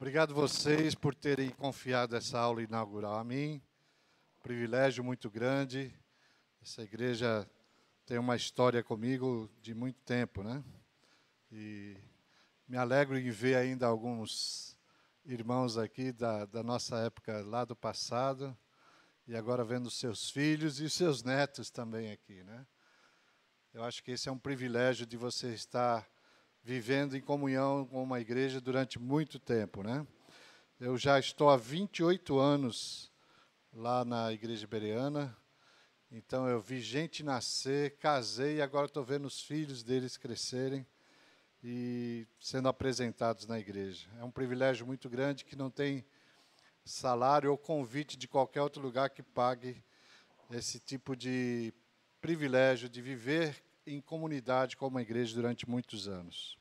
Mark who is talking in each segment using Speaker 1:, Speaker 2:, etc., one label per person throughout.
Speaker 1: Obrigado vocês por terem confiado essa aula inaugural a mim. Privilégio muito grande. Essa igreja tem uma história comigo de muito tempo, né? E me alegro em ver ainda alguns irmãos aqui da nossa época lá do passado. E agora vendo seus filhos e seus netos também aqui, né? Eu acho que esse é um privilégio de você estar vivendo em comunhão com uma igreja durante muito tempo, né? Eu já estou há 28 anos lá na igreja bereana, então eu vi gente nascer, casei e agora estou vendo os filhos deles crescerem e sendo apresentados na igreja. É um privilégio muito grande que não tem salário ou convite de qualquer outro lugar que pague esse tipo de privilégio de viver em comunidade com uma igreja durante muitos anos.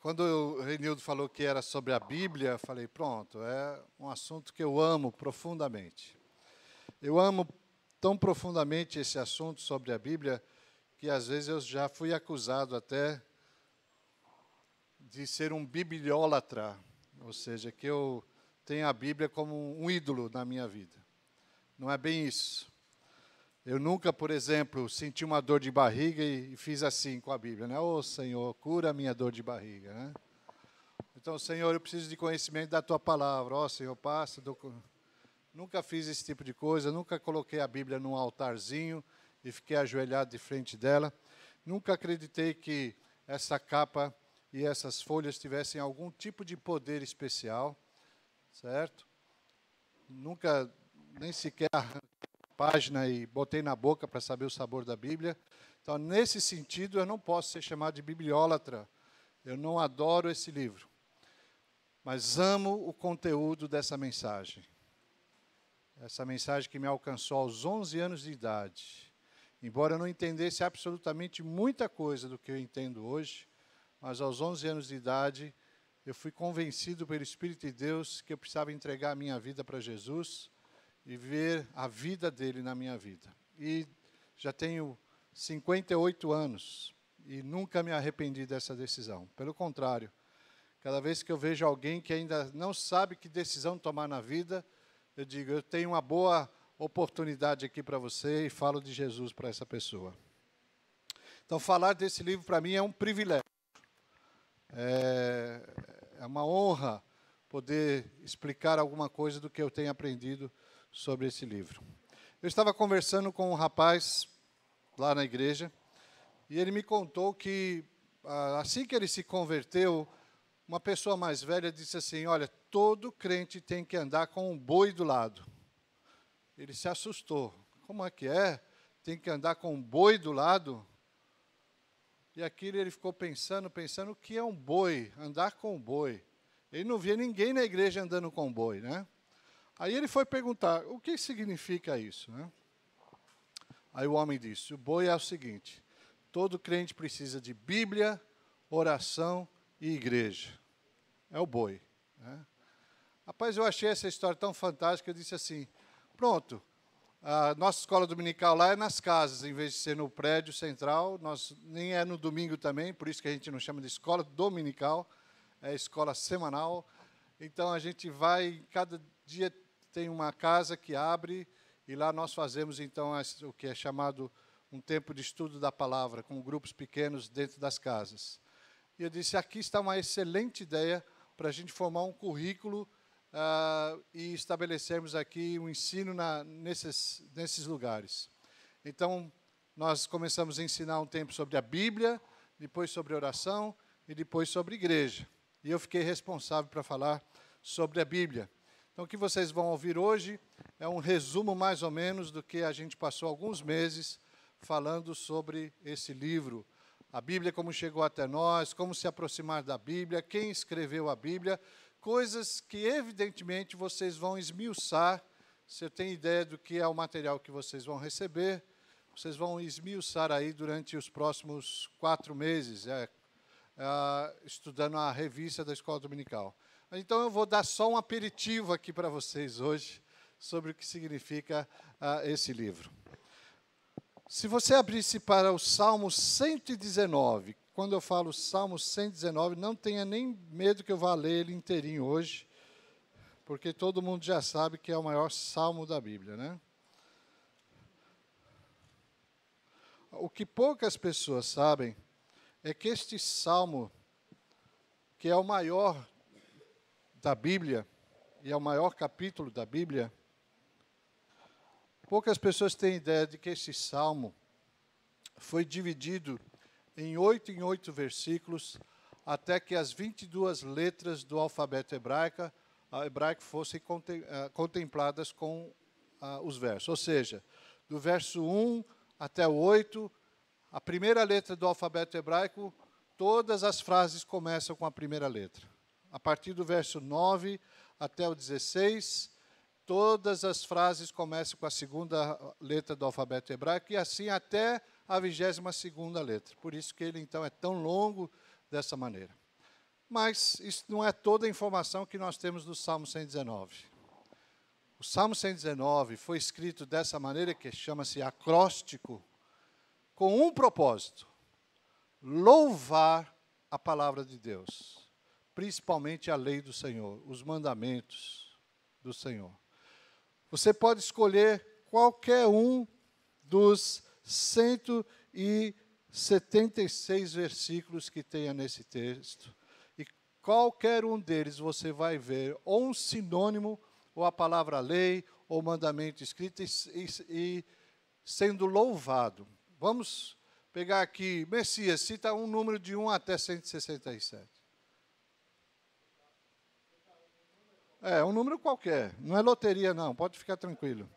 Speaker 1: Quando o Renildo falou que era sobre a Bíblia, eu falei, pronto, é um assunto que eu amo profundamente. Eu amo tão profundamente esse assunto sobre a Bíblia, que às vezes eu já fui acusado até de ser um bibliólatra, ou seja, que eu tenho a Bíblia como um ídolo na minha vida. Não é bem isso. Eu nunca, por exemplo, senti uma dor de barriga e fiz assim com a Bíblia, né? Ô, Senhor, cura a minha dor de barriga, né? Então, Senhor, eu preciso de conhecimento da Tua palavra. Ó, Senhor, passa. Nunca fiz esse tipo de coisa, nunca coloquei a Bíblia num altarzinho e fiquei ajoelhado de frente dela. Nunca acreditei que essa capa e essas folhas tivessem algum tipo de poder especial, certo? Nunca, nem sequer arranquei a página e botei na boca para saber o sabor da Bíblia. Então, nesse sentido, eu não posso ser chamado de bibliólatra. Eu não adoro esse livro, mas amo o conteúdo dessa mensagem. Essa mensagem que me alcançou aos 11 anos de idade. Embora eu não entendesse absolutamente muita coisa do que eu entendo hoje, mas aos 11 anos de idade, eu fui convencido pelo Espírito de Deus que eu precisava entregar a minha vida para Jesus e ver a vida dele na minha vida. E já tenho 58 anos e nunca me arrependi dessa decisão. Pelo contrário, cada vez que eu vejo alguém que ainda não sabe que decisão tomar na vida, eu digo, eu tenho uma boa oportunidade aqui para você e falo de Jesus para essa pessoa. Então, falar desse livro para mim é um privilégio. É uma honra poder explicar alguma coisa do que eu tenho aprendido sobre esse livro. Eu estava conversando com um rapaz lá na igreja e ele me contou que, assim que ele se converteu, uma pessoa mais velha disse assim, olha, todo crente tem que andar com um boi do lado. Ele se assustou. Como é que é? Tem que andar com um boi do lado? E aquilo ele ficou pensando, o que é um boi? Andar com um boi. Ele não via ninguém na igreja andando com um boi, né? Aí ele foi perguntar, o que significa isso, né? Aí o homem disse, o boi é o seguinte, todo crente precisa de Bíblia, oração e igreja. É o boi, né? Rapaz, eu achei essa história tão fantástica, eu disse assim, pronto, a nossa escola dominical lá é nas casas, em vez de ser no prédio central, nem é no domingo também, por isso que a gente não chama de escola dominical, é escola semanal. Então, a gente vai, cada dia tem uma casa que abre, e lá nós fazemos, então, o que é chamado um tempo de estudo da palavra, com grupos pequenos dentro das casas. E eu disse, aqui está uma excelente ideia para a gente formar um currículo e estabelecermos aqui um ensino nesses lugares. Então, nós começamos a ensinar um tempo sobre a Bíblia, depois sobre oração e depois sobre igreja. E eu fiquei responsável para falar sobre a Bíblia. Então, o que vocês vão ouvir hoje é um resumo, mais ou menos, do que a gente passou alguns meses falando sobre esse livro. A Bíblia, como chegou até nós, como se aproximar da Bíblia, quem escreveu a Bíblia, coisas que, evidentemente, vocês vão esmiuçar. Se eu tenho ideia do que é o material que vocês vão receber, vocês vão esmiuçar aí durante os próximos 4 meses, estudando a revista da Escola Dominical. Então, eu vou dar só um aperitivo aqui para vocês hoje, sobre o que significa esse livro. Se você abrisse para o Salmo 119, quando eu falo Salmo 119, não tenha nem medo que eu vá ler ele inteirinho hoje, porque todo mundo já sabe que é o maior salmo da Bíblia, né? O que poucas pessoas sabem é que este salmo, que é o maior da Bíblia, e é o maior capítulo da Bíblia, poucas pessoas têm ideia de que este salmo foi dividido em 8 versículos, até que as 22 letras do alfabeto hebraico fossem contempladas com os versos. Ou seja, do verso 1 até o 8, a primeira letra do alfabeto hebraico, todas as frases começam com a primeira letra. A partir do verso 9 até o 16, todas as frases começam com a segunda letra do alfabeto hebraico, e assim até a 22ª letra. Por isso que ele, então, é tão longo dessa maneira. Mas isso não é toda a informação que nós temos do Salmo 119. O Salmo 119 foi escrito dessa maneira, que chama-se acróstico, com um propósito: louvar a palavra de Deus, principalmente a lei do Senhor, os mandamentos do Senhor. Você pode escolher qualquer um dos 176 versículos que tenha nesse texto, e qualquer um deles você vai ver ou um sinônimo, ou a palavra lei, ou mandamento escrito, e sendo louvado. Vamos pegar aqui, Messias, cita um número de 1 até 167. É, um número qualquer, não é loteria não, pode ficar tranquilo.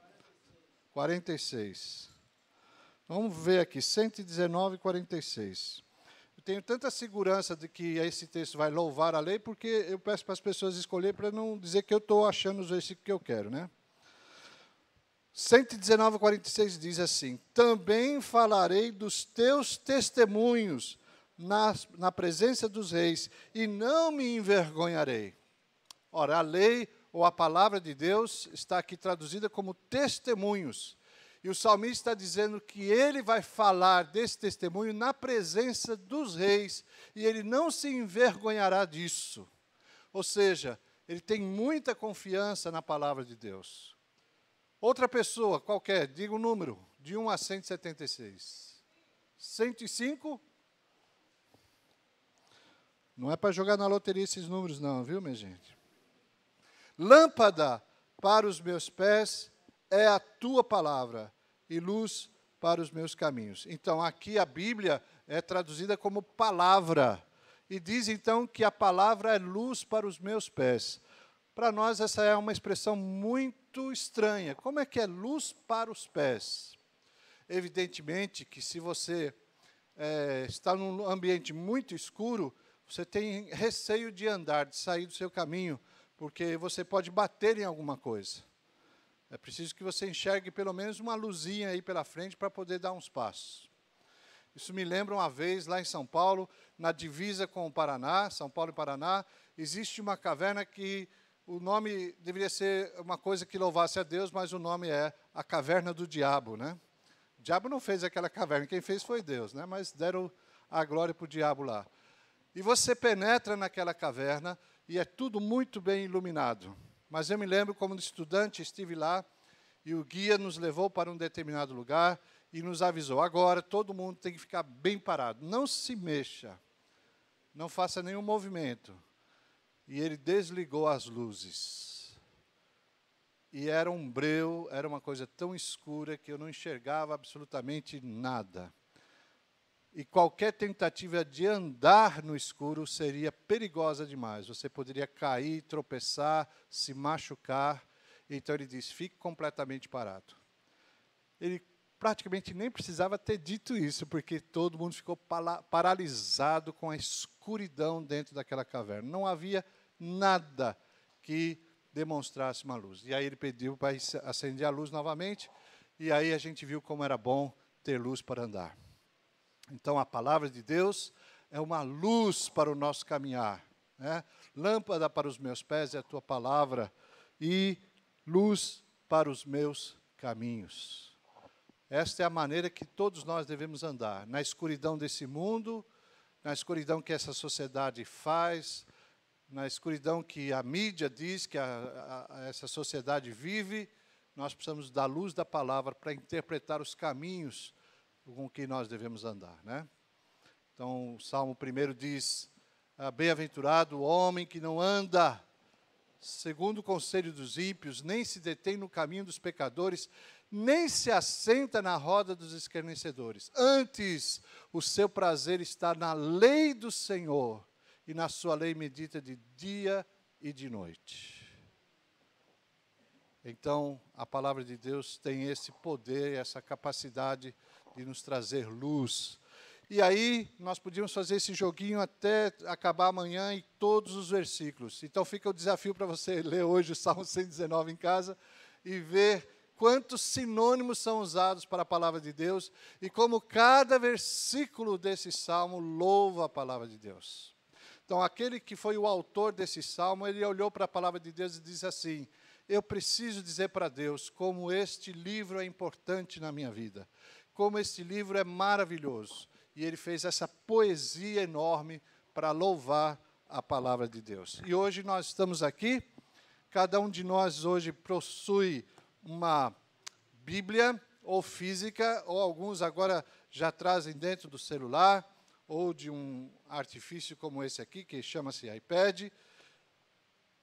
Speaker 1: 46. Vamos ver aqui, 119 e 46. Eu tenho tanta segurança de que esse texto vai louvar a lei, porque eu peço para as pessoas escolherem para não dizer que eu estou achando os versículos que eu quero, né? 119 e 46 diz assim: também falarei dos teus testemunhos na presença dos reis, e não me envergonharei. Ora, a lei ou a palavra de Deus está aqui traduzida como testemunhos. E o salmista está dizendo que ele vai falar desse testemunho na presença dos reis, e ele não se envergonhará disso. Ou seja, ele tem muita confiança na palavra de Deus. Outra pessoa, qualquer, diga o número, de 1 a 176. 105? Não é para jogar na loteria esses números não, viu, minha gente? Lâmpada para os meus pés é a tua palavra, e luz para os meus caminhos. Então, aqui a Bíblia é traduzida como palavra. E diz, então, que a palavra é luz para os meus pés. Para nós, essa é uma expressão muito estranha. Como é que é luz para os pés? Evidentemente que se você está num ambiente muito escuro, você tem receio de andar, de sair do seu caminho, porque você pode bater em alguma coisa. É preciso que você enxergue pelo menos uma luzinha aí pela frente para poder dar uns passos. Isso me lembra uma vez, lá em São Paulo, na divisa com o Paraná, São Paulo e Paraná, existe uma caverna que o nome deveria ser uma coisa que louvasse a Deus, mas o nome é a Caverna do Diabo, né? O diabo não fez aquela caverna, quem fez foi Deus, né? Mas deram a glória para o diabo lá. E você penetra naquela caverna e é tudo muito bem iluminado. Mas eu me lembro, como estudante, estive lá e o guia nos levou para um determinado lugar e nos avisou: agora todo mundo tem que ficar bem parado, não se mexa, não faça nenhum movimento. E ele desligou as luzes. E era um breu, era uma coisa tão escura que eu não enxergava absolutamente nada. E qualquer tentativa de andar no escuro seria perigosa demais. Você poderia cair, tropeçar, se machucar. Então ele disse: fique completamente parado. Ele praticamente nem precisava ter dito isso, porque todo mundo ficou paralisado com a escuridão dentro daquela caverna. Não havia nada que demonstrasse uma luz. E aí ele pediu para acender a luz novamente, e aí a gente viu como era bom ter luz para andar. Então, a palavra de Deus é uma luz para o nosso caminhar, né? Lâmpada para os meus pés é a tua palavra, e luz para os meus caminhos. Esta é a maneira que todos nós devemos andar, na escuridão desse mundo, na escuridão que essa sociedade faz, na escuridão que a mídia diz que essa sociedade vive, nós precisamos da luz da palavra para interpretar os caminhos com que nós devemos andar, né? Então, o Salmo 1 diz, bem-aventurado o homem que não anda segundo o conselho dos ímpios, nem se detém no caminho dos pecadores, nem se assenta na roda dos escarnecedores. Antes, o seu prazer está na lei do Senhor, e na sua lei medita de dia e de noite. Então, a palavra de Deus tem esse poder, essa capacidade de nos trazer luz. E aí, nós podíamos fazer esse joguinho até acabar amanhã em todos os versículos. Então, fica o desafio para você ler hoje o Salmo 119 em casa e ver quantos sinônimos são usados para a palavra de Deus e como cada versículo desse salmo louva a palavra de Deus. Então, aquele que foi o autor desse salmo, ele olhou para a palavra de Deus e disse assim, eu preciso dizer para Deus como este livro é importante na minha vida, como este livro é maravilhoso. E ele fez essa poesia enorme para louvar a palavra de Deus. E hoje nós estamos aqui, cada um de nós hoje possui uma Bíblia, ou física, ou alguns agora já trazem dentro do celular, ou de um artifício como esse aqui, que chama-se iPad.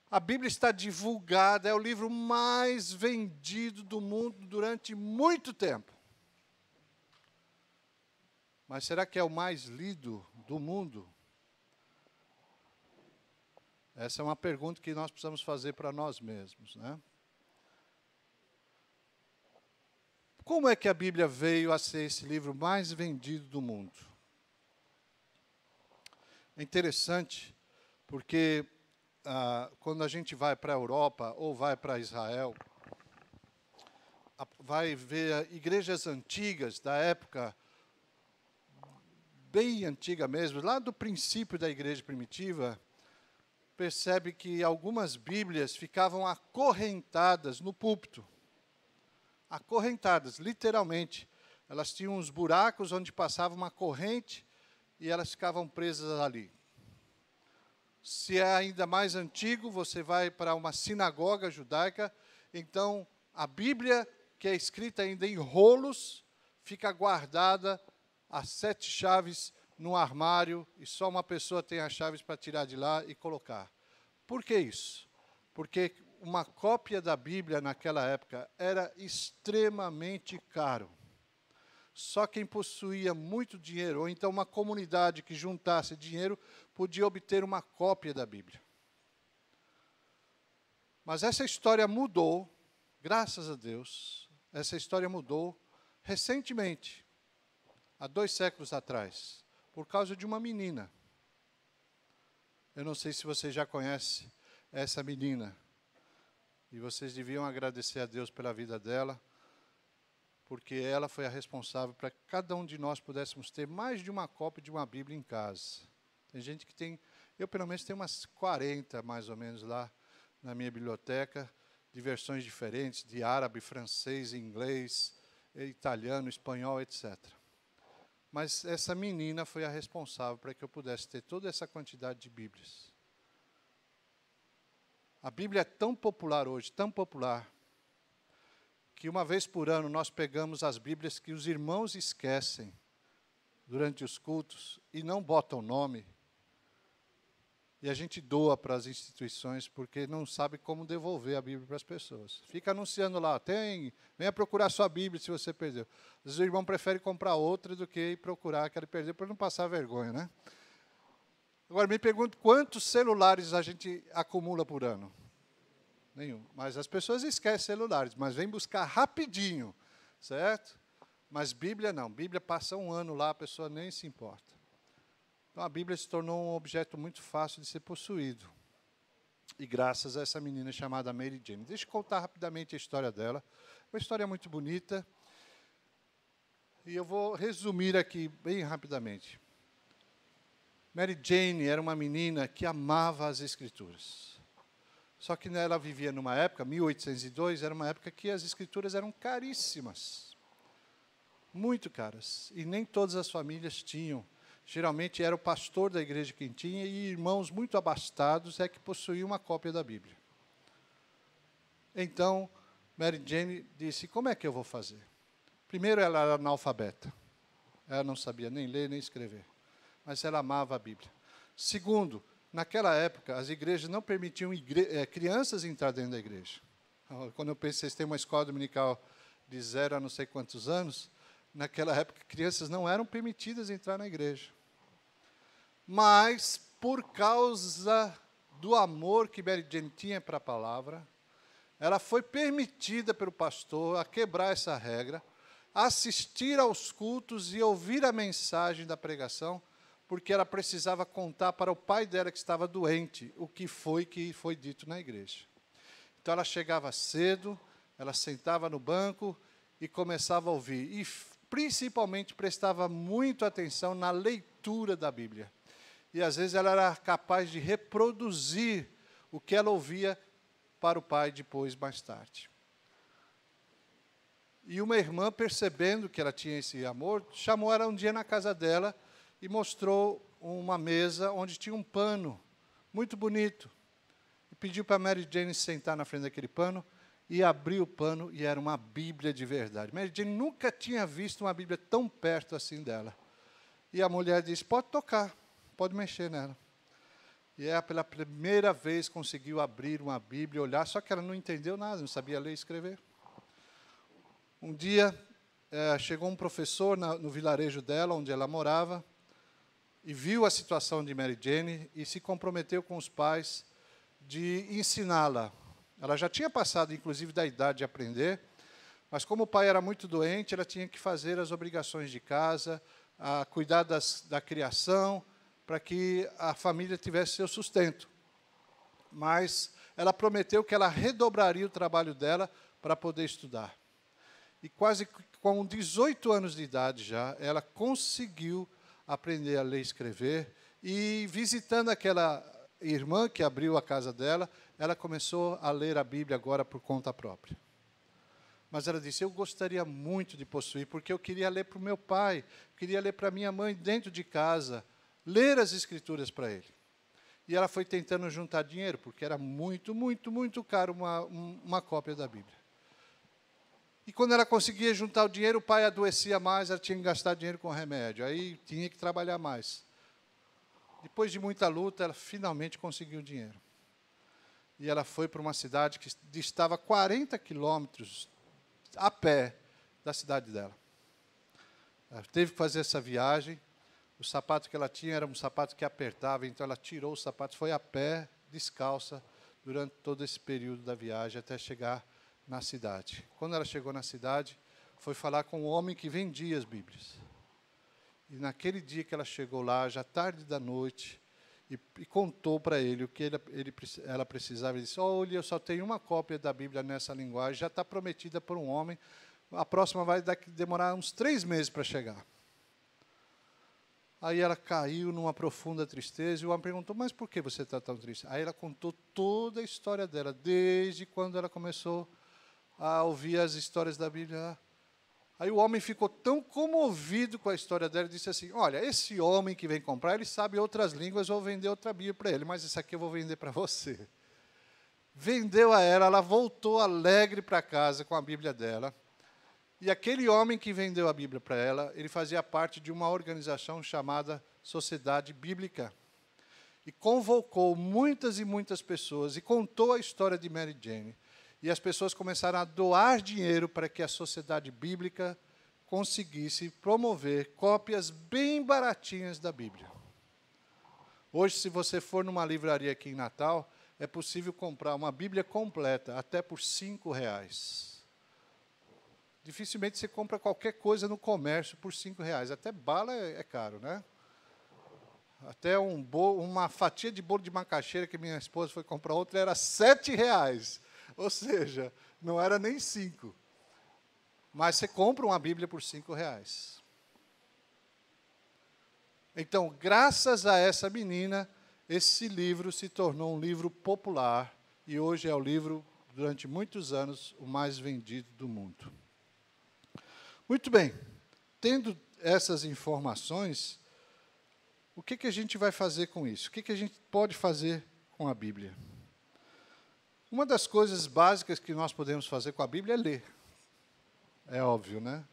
Speaker 1: A Bíblia está divulgada, é o livro mais vendido do mundo durante muito tempo. Mas será que é o mais lido do mundo? Essa é uma pergunta que nós precisamos fazer para nós mesmos, né? Como é que a Bíblia veio a ser esse livro mais vendido do mundo? É interessante, porque quando a gente vai para a Europa ou vai para Israel, vai ver igrejas antigas da época, bem antiga mesmo, lá do princípio da igreja primitiva, percebe que algumas Bíblias ficavam acorrentadas no púlpito. Acorrentadas, literalmente. Elas tinham uns buracos onde passava uma corrente e elas ficavam presas ali. Se é ainda mais antigo, você vai para uma sinagoga judaica, então a Bíblia, que é escrita ainda em rolos, fica guardada as 7 chaves no armário e só uma pessoa tem as chaves para tirar de lá e colocar. Por que isso? Porque uma cópia da Bíblia naquela época era extremamente caro. Só quem possuía muito dinheiro, ou então uma comunidade que juntasse dinheiro, podia obter uma cópia da Bíblia. Mas essa história mudou, graças a Deus, essa história mudou recentemente, há 2 séculos atrás, por causa de uma menina. Eu não sei se você já conhece essa menina. E vocês deviam agradecer a Deus pela vida dela, porque ela foi a responsável para que cada um de nós pudéssemos ter mais de uma cópia de uma Bíblia em casa. Tem gente que tem, eu pelo menos tenho umas 40 mais ou menos lá na minha biblioteca, de versões diferentes, de árabe, francês, inglês, italiano, espanhol, etc. Mas essa menina foi a responsável para que eu pudesse ter toda essa quantidade de Bíblias. A Bíblia é tão popular hoje, tão popular, que uma vez por ano nós pegamos as Bíblias que os irmãos esquecem durante os cultos e não botam nome, e a gente doa para as instituições porque não sabe como devolver a Bíblia para as pessoas. Fica anunciando lá, venha procurar sua Bíblia se você perdeu. Às vezes o irmão prefere comprar outra do que ir procurar a que ele perdeu para não passar vergonha, né? Agora, me pergunto quantos celulares a gente acumula por ano? Nenhum. Mas as pessoas esquecem celulares, mas vêm buscar rapidinho, certo? Mas Bíblia não. Bíblia passa um ano lá, a pessoa nem se importa. Então, a Bíblia se tornou um objeto muito fácil de ser possuído. E graças a essa menina chamada Mary Jane. Deixa eu contar rapidamente a história dela. Uma história muito bonita. E eu vou resumir aqui bem rapidamente. Mary Jane era uma menina que amava as Escrituras. Só que ela vivia numa época, 1802, era uma época que as Escrituras eram caríssimas. Muito caras. E nem todas as famílias tinham geralmente era o pastor da igreja quem tinha, e irmãos muito abastados é que possuíam uma cópia da Bíblia. Então, Mary Jane disse, como é que eu vou fazer? Primeiro, ela era analfabeta. Ela não sabia nem ler, nem escrever. Mas ela amava a Bíblia. Segundo, naquela época, as igrejas não permitiam crianças entrar dentro da igreja. Quando eu penso que vocês têm uma escola dominical de 0 a não sei quantos anos, naquela época, crianças não eram permitidas entrar na igreja. Mas, por causa do amor que Mary Jane tinha para a palavra, ela foi permitida pelo pastor a quebrar essa regra, assistir aos cultos e ouvir a mensagem da pregação, porque ela precisava contar para o pai dela, que estava doente, o que foi dito na igreja. Então, ela chegava cedo, ela sentava no banco e começava a ouvir. E, principalmente, prestava muito atenção na leitura da Bíblia. E, às vezes, ela era capaz de reproduzir o que ela ouvia para o pai depois, mais tarde. E uma irmã, percebendo que ela tinha esse amor, chamou ela um dia na casa dela e mostrou uma mesa onde tinha um pano muito bonito. E pediu para Mary Jane sentar na frente daquele pano e abrir o pano, e era uma Bíblia de verdade. Mary Jane nunca tinha visto uma Bíblia tão perto assim dela. E a mulher disse, pode tocar, pode mexer nela. E ela, pela primeira vez, conseguiu abrir uma Bíblia, olhar, só que ela não entendeu nada, não sabia ler e escrever. Um dia, chegou um professor no vilarejo dela, onde ela morava, e viu a situação de Mary Jane e se comprometeu com os pais de ensiná-la. Ela já tinha passado, inclusive, da idade de aprender, mas como o pai era muito doente, ela tinha que fazer as obrigações de casa, cuidar da criação, para que a família tivesse seu sustento. Mas ela prometeu que ela redobraria o trabalho dela para poder estudar. E quase com 18 anos de idade já, ela conseguiu aprender a ler e escrever, e visitando aquela irmã que abriu a casa dela, ela começou a ler a Bíblia agora por conta própria. Mas ela disse, eu gostaria muito de possuir, porque eu queria ler para o meu pai, queria ler para a minha mãe dentro de casa, ler as Escrituras para ele. E ela foi tentando juntar dinheiro, porque era muito, muito, muito caro uma cópia da Bíblia. E quando ela conseguia juntar o dinheiro, o pai adoecia mais, ela tinha que gastar dinheiro com remédio, aí tinha que trabalhar mais. Depois de muita luta, ela finalmente conseguiu o dinheiro. E ela foi para uma cidade que distava 40 quilômetros a pé da cidade dela. Ela teve que fazer essa viagem. O sapato que ela tinha era um sapato que apertava, então ela tirou o sapato, foi a pé, descalça, durante todo esse período da viagem, até chegar na cidade. Quando ela chegou na cidade, foi falar com um homem que vendia as Bíblias. E naquele dia que ela chegou lá, já tarde da noite, e contou para ele o que ela precisava. Ele disse, olha, eu só tenho uma cópia da Bíblia nessa linguagem, já está prometida por um homem, a próxima vai demorar uns 3 meses para chegar. Aí ela caiu numa profunda tristeza, e o homem perguntou, mas por que você está tão triste? Aí ela contou toda a história dela, desde quando ela começou a ouvir as histórias da Bíblia. Aí o homem ficou tão comovido com a história dela, e disse assim, olha, esse homem que vem comprar, ele sabe outras línguas, eu vou vender outra Bíblia para ele, mas essa aqui eu vou vender para você. Vendeu a ela voltou alegre para casa com a Bíblia dela. E aquele homem que vendeu a Bíblia para ela, ele fazia parte de uma organização chamada Sociedade Bíblica. E convocou muitas e muitas pessoas, e contou a história de Mary Jane. E as pessoas começaram a doar dinheiro para que a Sociedade Bíblica conseguisse promover cópias bem baratinhas da Bíblia. Hoje, se você for numa livraria aqui em Natal, é possível comprar uma Bíblia completa, até por R$5. Dificilmente você compra qualquer coisa no comércio por R$5. Até bala é caro, né? Até uma fatia de bolo de macaxeira que minha esposa foi comprar outra era R$7. Ou seja, não era nem 5. Mas você compra uma Bíblia por R$5. Então, graças a essa menina, esse livro se tornou um livro popular. E hoje é o livro, durante muitos anos, o mais vendido do mundo. Muito bem. Tendo essas informações, O que a gente vai fazer com isso? O que a gente pode fazer com a Bíblia? Uma das coisas básicas que nós podemos fazer com a Bíblia é ler. É óbvio, né?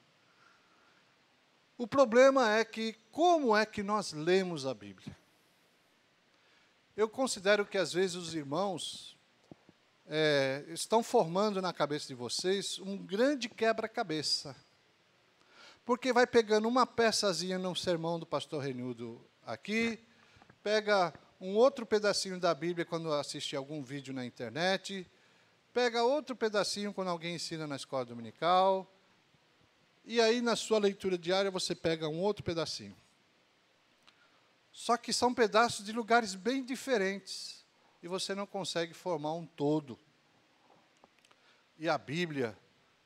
Speaker 1: O problema é que, como é que nós lemos a Bíblia? Eu considero que, às vezes, os irmãos estão formando na cabeça de vocês um grande quebra-cabeça. Porque vai pegando uma peçazinha no sermão do pastor Renildo aqui, pega um outro pedacinho da Bíblia quando assiste algum vídeo na internet, pega outro pedacinho quando alguém ensina na escola dominical, e aí na sua leitura diária você pega um outro pedacinho. Só que são pedaços de lugares bem diferentes, e você não consegue formar um todo. E a Bíblia,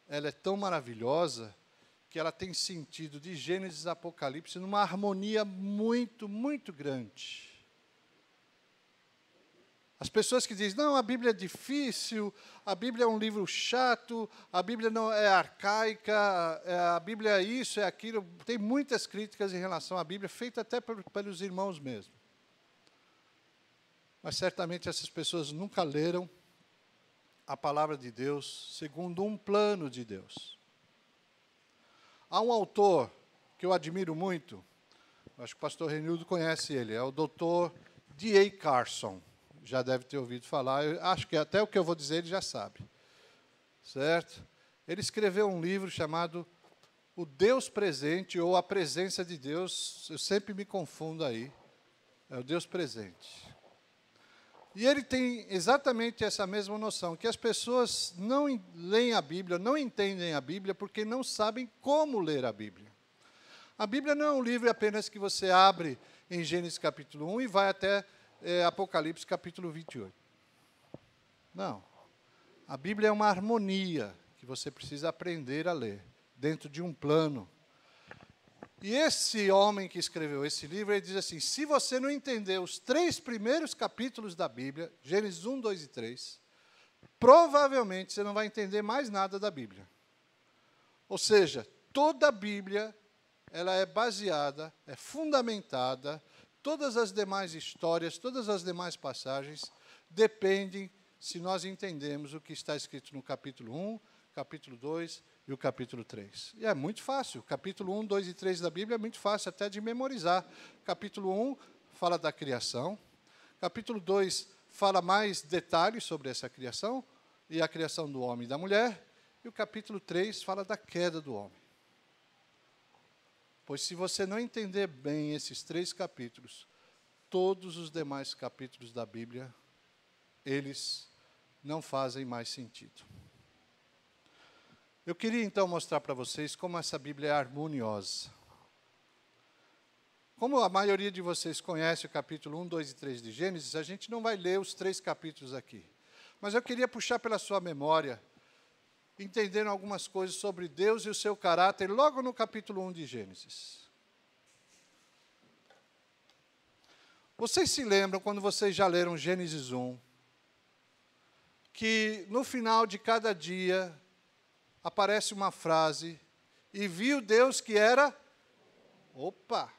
Speaker 1: ela é tão maravilhosa, que ela tem sentido de Gênesis a Apocalipse numa harmonia muito, muito grande. As pessoas que dizem, não, a Bíblia é difícil, a Bíblia é um livro chato, a Bíblia não é arcaica, a Bíblia é isso, é aquilo. Tem muitas críticas em relação à Bíblia, feitas até pelos irmãos mesmo. Mas certamente essas pessoas nunca leram a palavra de Deus segundo um plano de Deus. Há um autor que eu admiro muito, acho que o pastor Renildo conhece ele, é o Dr. D.A. Carson. Já deve ter ouvido falar, eu acho que até o que eu vou dizer ele já sabe. Certo? Ele escreveu um livro chamado O Deus Presente, ou A Presença de Deus, eu sempre me confundo aí, é o Deus Presente. E ele tem exatamente essa mesma noção, que as pessoas não leem a Bíblia, não entendem a Bíblia, porque não sabem como ler a Bíblia. A Bíblia não é um livro apenas que você abre em Gênesis capítulo 1 e vai até Apocalipse capítulo 28. Não. A Bíblia é uma harmonia que você precisa aprender a ler, dentro de um plano. E esse homem que escreveu esse livro, ele diz assim, se você não entender os 3 primeiros capítulos da Bíblia, Gênesis 1, 2 e 3, provavelmente você não vai entender mais nada da Bíblia. Ou seja, toda a Bíblia, ela é baseada, é fundamentada, todas as demais histórias, todas as demais passagens, dependem se nós entendemos o que está escrito no capítulo 1, capítulo 2 e o capítulo 3. E é muito fácil. Capítulo 1, 2 e 3 da Bíblia é muito fácil até de memorizar. Capítulo 1 fala da criação. Capítulo 2 fala mais detalhes sobre essa criação e a criação do homem e da mulher. E o capítulo 3 fala da queda do homem. Pois se você não entender bem esses 3 capítulos, todos os demais capítulos da Bíblia, eles não fazem mais sentido. Eu queria então mostrar para vocês como essa Bíblia é harmoniosa. Como a maioria de vocês conhece o capítulo 1, 2 e 3 de Gênesis, a gente não vai ler os 3 capítulos aqui. Mas eu queria puxar pela sua memória, entendendo algumas coisas sobre Deus e o seu caráter, logo no capítulo 1 de Gênesis. Vocês se lembram, quando vocês já leram Gênesis 1, que no final de cada dia aparece uma frase, e viu Deus que era... Opa!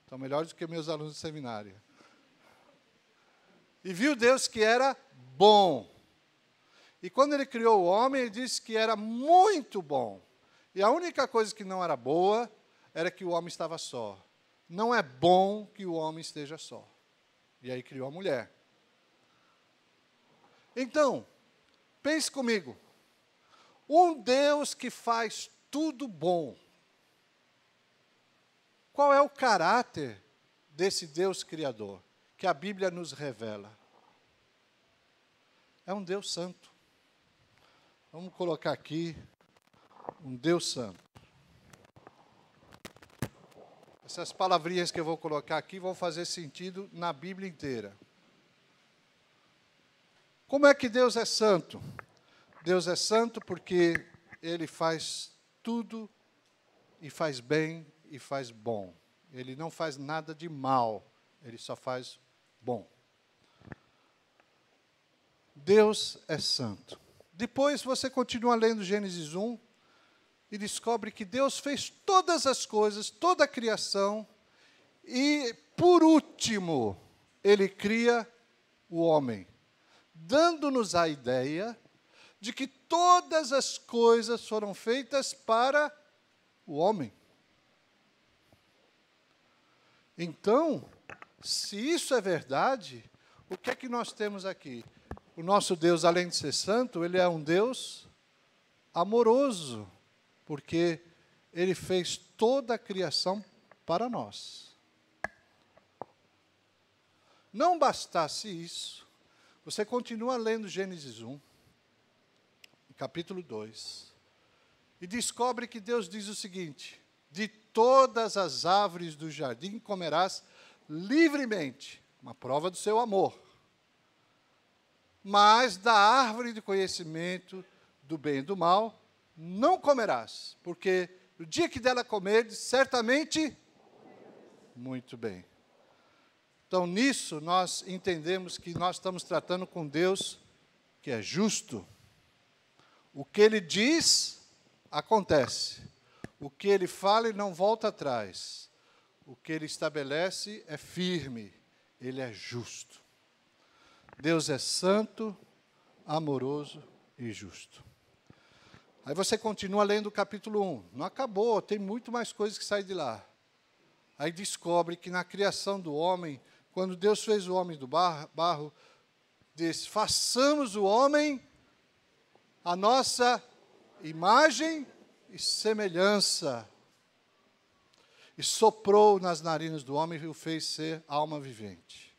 Speaker 1: Estão melhores do que meus alunos de seminário. E viu Deus que era bom. E quando ele criou o homem, ele disse que era muito bom. E a única coisa que não era boa era que o homem estava só. Não é bom que o homem esteja só. E aí criou a mulher. Então, pense comigo. Um Deus que faz tudo bom. Qual é o caráter desse Deus Criador que a Bíblia nos revela? É um Deus santo. Vamos colocar aqui um Deus santo. Essas palavrinhas que eu vou colocar aqui vão fazer sentido na Bíblia inteira. Como é que Deus é santo? Deus é santo porque Ele faz tudo e faz bem e faz bom. Ele não faz nada de mal, Ele só faz bom. Deus é santo. Depois você continua lendo Gênesis 1 e descobre que Deus fez todas as coisas, toda a criação, e por último, ele cria o homem, dando-nos a ideia de que todas as coisas foram feitas para o homem. Então, se isso é verdade, o que é que nós temos aqui? O nosso Deus, além de ser santo, ele é um Deus amoroso, porque ele fez toda a criação para nós. Não bastasse isso, você continua lendo Gênesis 1, capítulo 2, e descobre que Deus diz o seguinte: de todas as árvores do jardim comerás livremente, uma prova do seu amor, mas da árvore do conhecimento do bem e do mal não comerás, porque no dia que dela comeres, certamente, muito bem. Então, nisso, nós entendemos que nós estamos tratando com Deus que é justo. O que Ele diz, acontece. O que Ele fala, Ele não volta atrás. O que Ele estabelece é firme. Ele é justo. Deus é santo, amoroso e justo. Aí você continua lendo o capítulo 1. Não acabou, tem muito mais coisas que saem de lá. Aí descobre que na criação do homem, quando Deus fez o homem do barro, disse: façamos o homem a nossa imagem e semelhança. E soprou nas narinas do homem e o fez ser alma vivente.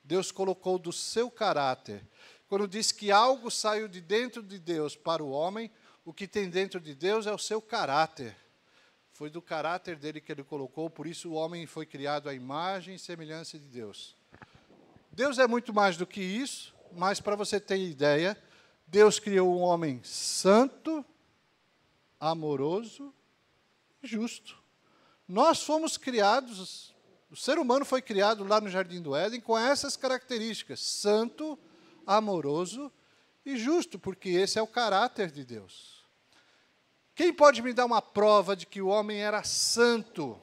Speaker 1: Deus colocou do seu caráter. Quando diz que algo saiu de dentro de Deus para o homem, o que tem dentro de Deus é o seu caráter. Foi do caráter dele que ele colocou, por isso o homem foi criado à imagem e semelhança de Deus. Deus é muito mais do que isso, mas para você ter ideia, Deus criou um homem santo, amoroso e justo. Nós fomos criados, o ser humano foi criado lá no Jardim do Éden com essas características: santo, amoroso e justo, porque esse é o caráter de Deus. Quem pode me dar uma prova de que o homem era santo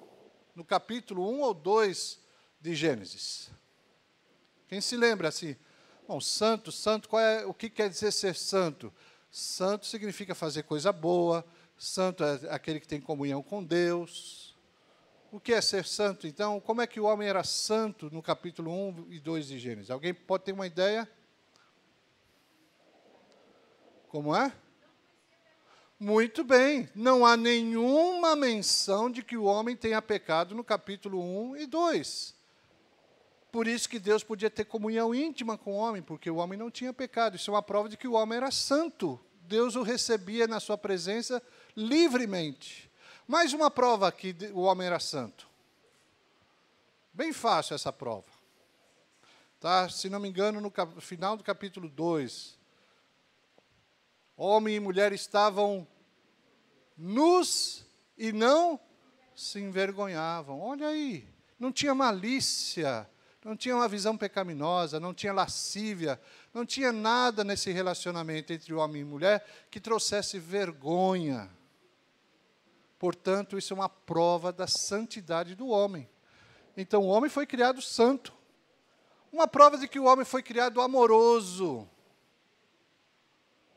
Speaker 1: no capítulo 1 ou 2 de Gênesis? Quem se lembra assim? Bom, santo, o que quer dizer ser santo? Santo significa fazer coisa boa, santo é aquele que tem comunhão com Deus. O que é ser santo, então? Como é que o homem era santo no capítulo 1 e 2 de Gênesis? Alguém pode ter uma ideia? Como é? Muito bem, não há nenhuma menção de que o homem tenha pecado no capítulo 1 e 2. Por isso que Deus podia ter comunhão íntima com o homem, porque o homem não tinha pecado. Isso é uma prova de que o homem era santo. Deus o recebia na sua presença livremente. Mais uma prova que o homem era santo. Bem fácil essa prova. Tá? Se não me engano, no final do capítulo 2, homem e mulher estavam nus e não se envergonhavam. Olha aí, não tinha malícia, não tinha uma visão pecaminosa, não tinha lascívia, não tinha nada nesse relacionamento entre homem e mulher que trouxesse vergonha. Portanto, isso é uma prova da santidade do homem. Então, o homem foi criado santo. Uma prova de que o homem foi criado amoroso.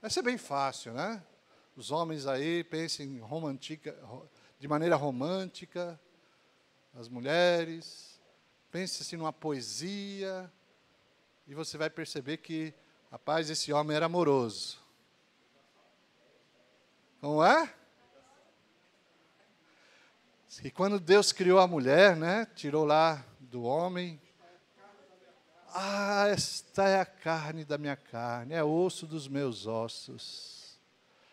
Speaker 1: Vai ser bem fácil, né? Os homens aí pensem de maneira romântica, as mulheres, pense-se numa poesia, e você vai perceber que, rapaz, esse homem era amoroso. Não é? E quando Deus criou a mulher, né, tirou lá do homem, esta é a carne da minha carne, é osso dos meus ossos.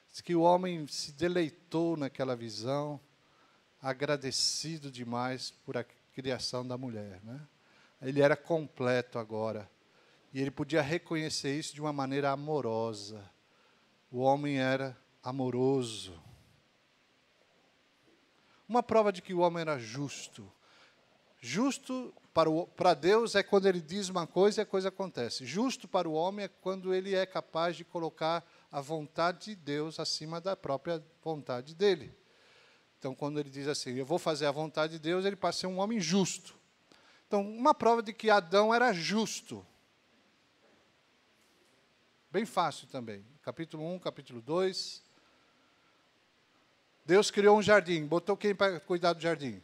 Speaker 1: Diz que o homem se deleitou naquela visão, agradecido demais por a criação da mulher, né? Ele era completo agora, e ele podia reconhecer isso de uma maneira amorosa. O homem era amoroso. Uma prova de que o homem era justo. Justo para Deus é quando Ele diz uma coisa e a coisa acontece. Justo para o homem é quando ele é capaz de colocar a vontade de Deus acima da própria vontade dele. Então, quando ele diz assim, eu vou fazer a vontade de Deus, ele passa a ser um homem justo. Então, uma prova de que Adão era justo. Bem fácil também. Capítulo 1, capítulo 2. Deus criou um jardim. Botou quem para cuidar do jardim?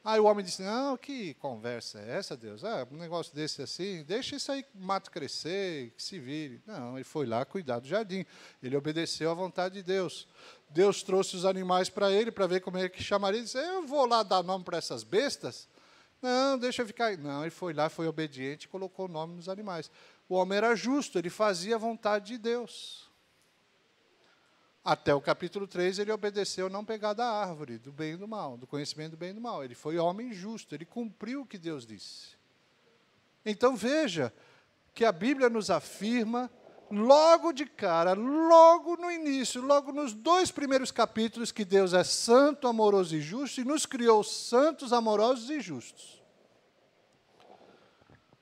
Speaker 1: Aí o homem disse, não, que conversa é essa, Deus? Um negócio desse assim, deixa isso aí, o mato crescer, que se vire. Não, ele foi lá cuidar do jardim. Ele obedeceu à vontade de Deus. Deus trouxe os animais para ele, para ver como é que chamaria. Ele disse, eu vou lá dar nome para essas bestas? Não, deixa eu ficar aí. Não, ele foi lá, foi obediente e colocou o nome nos animais. O homem era justo, ele fazia a vontade de Deus. Até o capítulo 3, ele obedeceu não pegar da árvore, do bem e do mal, do conhecimento do bem e do mal. Ele foi homem justo, ele cumpriu o que Deus disse. Então veja que a Bíblia nos afirma, logo de cara, logo no início, logo nos 2 primeiros capítulos, que Deus é santo, amoroso e justo, e nos criou santos, amorosos e justos.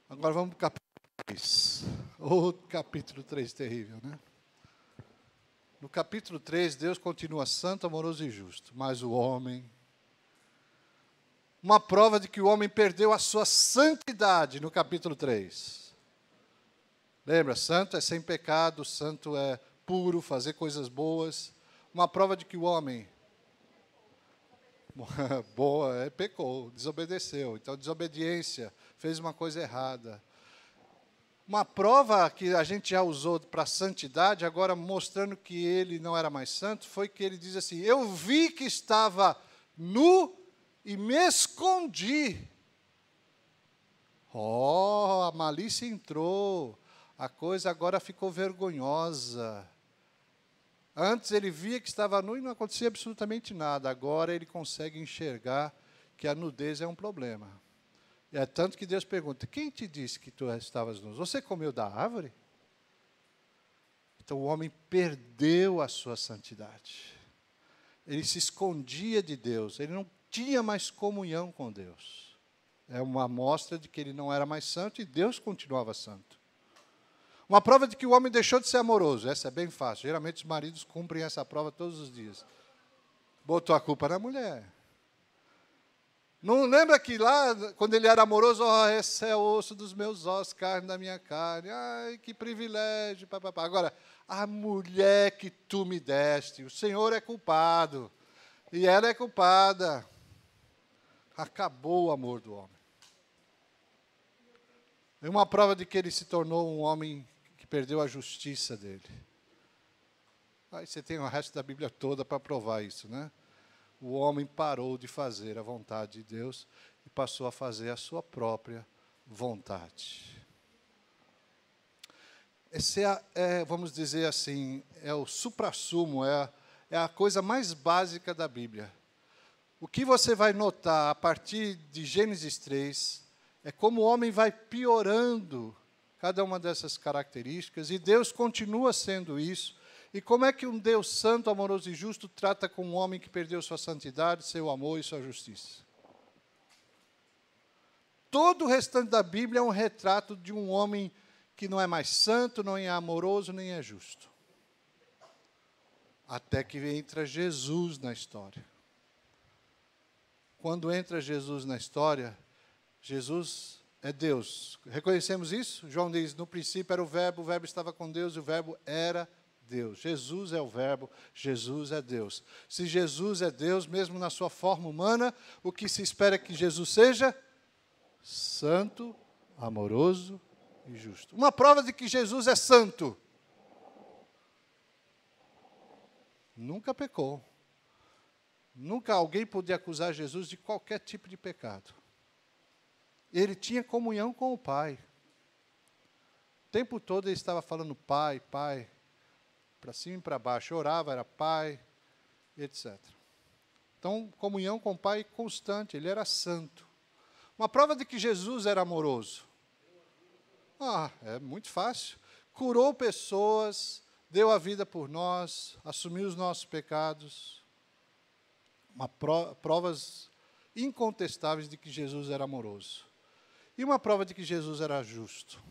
Speaker 1: Agora vamos para o capítulo 3. Outro capítulo 3 terrível, né? No capítulo 3, Deus continua santo, amoroso e justo. Mas o homem... Uma prova de que o homem perdeu a sua santidade no capítulo 3. Lembra? Santo é sem pecado, santo é puro, fazer coisas boas. Uma prova de que o homem... pecou, desobedeceu. Então, desobediência, fez uma coisa errada. Uma prova que a gente já usou para santidade, agora mostrando que ele não era mais santo, foi que ele diz assim, eu vi que estava nu e me escondi. A malícia entrou, a coisa agora ficou vergonhosa. Antes ele via que estava nu e não acontecia absolutamente nada, agora ele consegue enxergar que a nudez é um problema. É tanto que Deus pergunta, quem te disse que tu estavas nu? Você comeu da árvore? Então o homem perdeu a sua santidade. Ele se escondia de Deus, ele não tinha mais comunhão com Deus. É uma amostra de que ele não era mais santo e Deus continuava santo. Uma prova de que o homem deixou de ser amoroso. Essa é bem fácil. Geralmente os maridos cumprem essa prova todos os dias. Botou a culpa na mulher. Não lembra que lá, quando ele era amoroso, esse é o osso dos meus ossos, carne da minha carne. Ai, que privilégio. Papapá. Agora, a mulher que tu me deste, o Senhor é culpado. E ela é culpada. Acabou o amor do homem. É uma prova de que ele se tornou um homem que perdeu a justiça dele. Aí você tem o resto da Bíblia toda para provar isso, né? O homem parou de fazer a vontade de Deus e passou a fazer a sua própria vontade. Esse vamos dizer assim, é o suprassumo, é a coisa mais básica da Bíblia. O que você vai notar a partir de Gênesis 3 é como o homem vai piorando cada uma dessas características e Deus continua sendo isso. E como é que um Deus santo, amoroso e justo trata com um homem que perdeu sua santidade, seu amor e sua justiça? Todo o restante da Bíblia é um retrato de um homem que não é mais santo, não é amoroso, nem é justo. Até que entra Jesus na história. Quando entra Jesus na história, Jesus é Deus. Reconhecemos isso? João diz, no princípio era o verbo estava com Deus e o verbo era Deus. Jesus é o verbo, Jesus é Deus. Se Jesus é Deus, mesmo na sua forma humana, o que se espera é que Jesus seja santo, amoroso e justo. Uma prova de que Jesus é santo. Nunca pecou. Nunca alguém podia acusar Jesus de qualquer tipo de pecado. Ele tinha comunhão com o Pai. O tempo todo ele estava falando Pai, Pai, para cima e para baixo. Orava, era Pai, etc. Então, comunhão com o Pai constante, ele era santo. Uma prova de que Jesus era amoroso. É muito fácil. Curou pessoas, deu a vida por nós, assumiu os nossos pecados. Provas incontestáveis de que Jesus era amoroso. E uma prova de que Jesus era justo.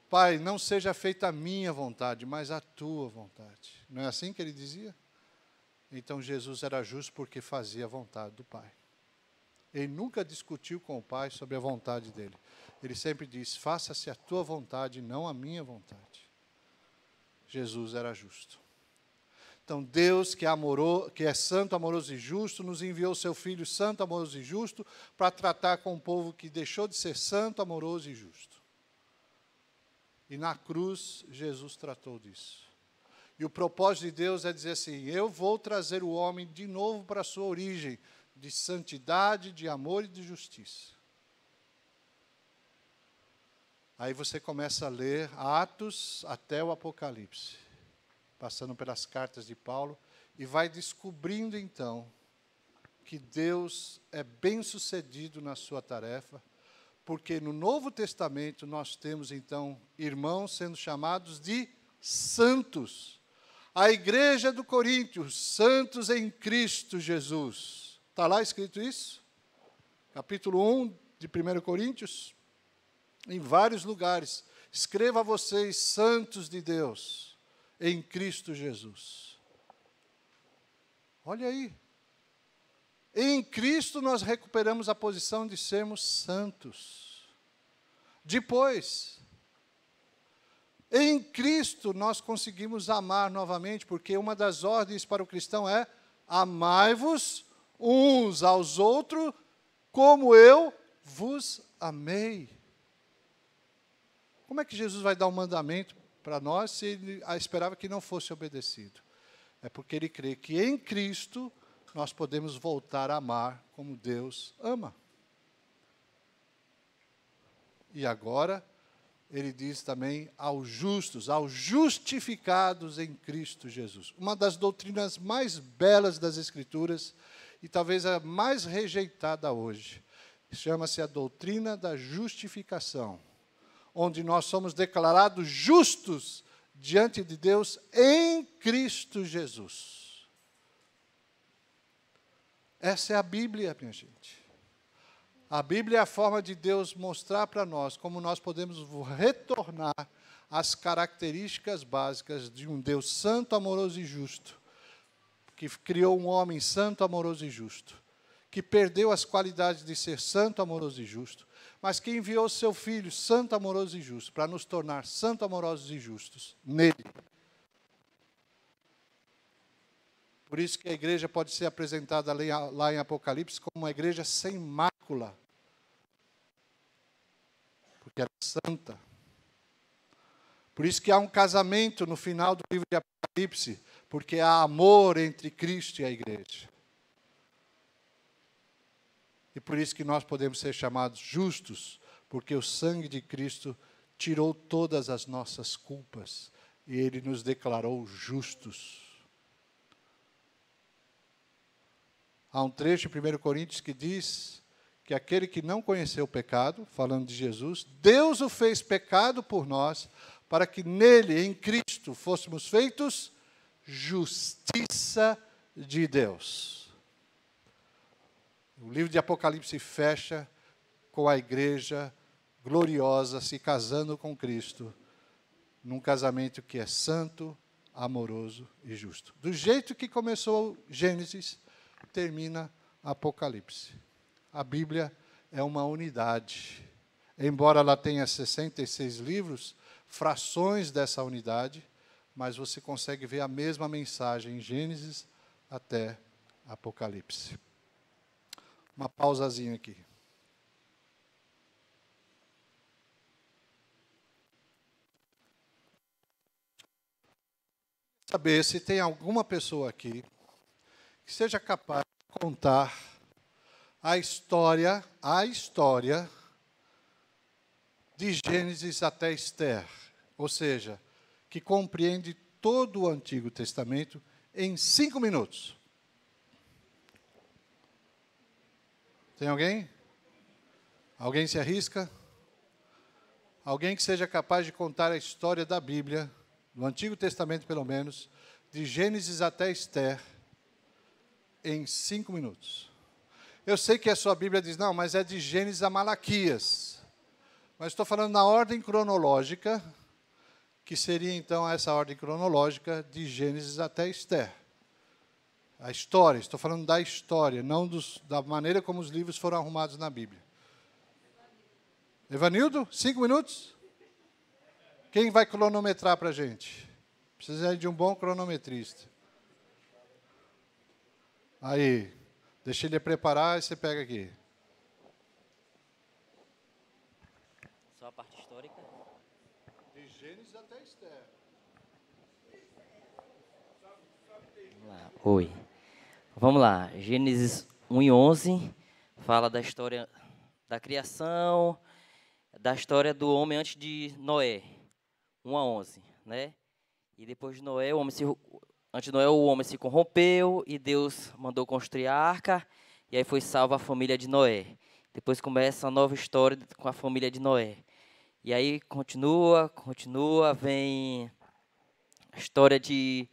Speaker 1: Pai, não seja feita a minha vontade, mas a tua vontade. Não é assim que ele dizia? então Jesus era justo porque fazia a vontade do Pai. Ele nunca discutiu com o Pai sobre a vontade dele. Ele sempre disse, faça-se a tua vontade, não a minha vontade. Jesus era justo. Então, Deus, que é santo, amoroso e justo, nos enviou seu Filho santo, amoroso e justo, para tratar com um povo que deixou de ser santo, amoroso e justo. E na cruz, Jesus tratou disso. E o propósito de Deus é dizer assim, eu vou trazer o homem de novo para a sua origem, de santidade, de amor e de justiça. Aí você começa a ler Atos até o Apocalipse, passando pelas cartas de Paulo, e vai descobrindo então que Deus é bem-sucedido na sua tarefa, porque no Novo Testamento nós temos então irmãos sendo chamados de santos. A igreja do Coríntios, santos em Cristo Jesus. Está lá escrito isso? Capítulo 1 de 1 Coríntios. Em vários lugares. Escreva a vocês, santos de Deus, em Cristo Jesus. Olha aí. Em Cristo nós recuperamos a posição de sermos santos. Depois, em Cristo nós conseguimos amar novamente, porque uma das ordens para o cristão é amai-vos uns aos outros, como eu vos amei. Como é que Jesus vai dar um mandamento para nós se ele esperava que não fosse obedecido? É porque ele crê que em Cristo nós podemos voltar a amar como Deus ama. E agora, ele diz também aos justos, aos justificados em Cristo Jesus. Uma das doutrinas mais belas das Escrituras, e talvez a mais rejeitada hoje, chama-se a doutrina da justificação, onde nós somos declarados justos diante de Deus em Cristo Jesus. Essa é a Bíblia, minha gente. A Bíblia é a forma de Deus mostrar para nós como nós podemos retornar às características básicas de um Deus santo, amoroso e justo, que criou um homem santo, amoroso e justo, que perdeu as qualidades de ser santo, amoroso e justo, mas que enviou seu Filho santo, amoroso e justo, para nos tornar santos, amorosos e justos nele. Por isso que a igreja pode ser apresentada lá em Apocalipse como uma igreja sem mácula, porque ela é santa. Por isso que há um casamento no final do livro de Apocalipse, porque há amor entre Cristo e a igreja. E por isso que nós podemos ser chamados justos, porque o sangue de Cristo tirou todas as nossas culpas e ele nos declarou justos. Há um trecho em 1 Coríntios que diz que aquele que não conheceu o pecado, falando de Jesus, Deus o fez pecado por nós, para que nele, em Cristo, fôssemos feitos justiça de Deus. O livro de Apocalipse fecha com a igreja gloriosa se casando com Cristo, num casamento que é santo, amoroso e justo. Do jeito que começou Gênesis, termina Apocalipse. A Bíblia é uma unidade. Embora ela tenha 66 livros, frações dessa unidade, mas você consegue ver a mesma mensagem em Gênesis até Apocalipse. Uma pausazinha aqui. Saber se tem alguma pessoa aqui que seja capaz de contar a história de Gênesis até Esther, ou seja, que compreende todo o Antigo Testamento em 5 minutos. Tem alguém? Alguém se arrisca? Alguém que seja capaz de contar a história da Bíblia, do Antigo Testamento pelo menos, de Gênesis até Esther, em 5 minutos. Eu sei que a sua Bíblia diz, não, mas é de Gênesis a Malaquias. Mas estou falando na ordem cronológica, que seria então essa ordem cronológica de Gênesis até Esther. A história, estou falando da história, não da maneira como os livros foram arrumados na Bíblia. Evanildo, 5 minutos? Quem vai cronometrar para a gente? Precisa de um bom cronometrista. Aí, deixa ele preparar e você pega aqui.
Speaker 2: Só a parte histórica?
Speaker 1: De Gênesis até Esther.
Speaker 2: Vamos lá. Oi. Vamos lá. Gênesis 1 e 11 fala da história da criação, da história do homem antes de Noé. 1 a 11, né? E depois de Noé, antes de Noé, o homem se corrompeu e Deus mandou construir a arca, e aí foi salva a família de Noé. Depois começa a nova história com a família de Noé. E aí continua, vem a história de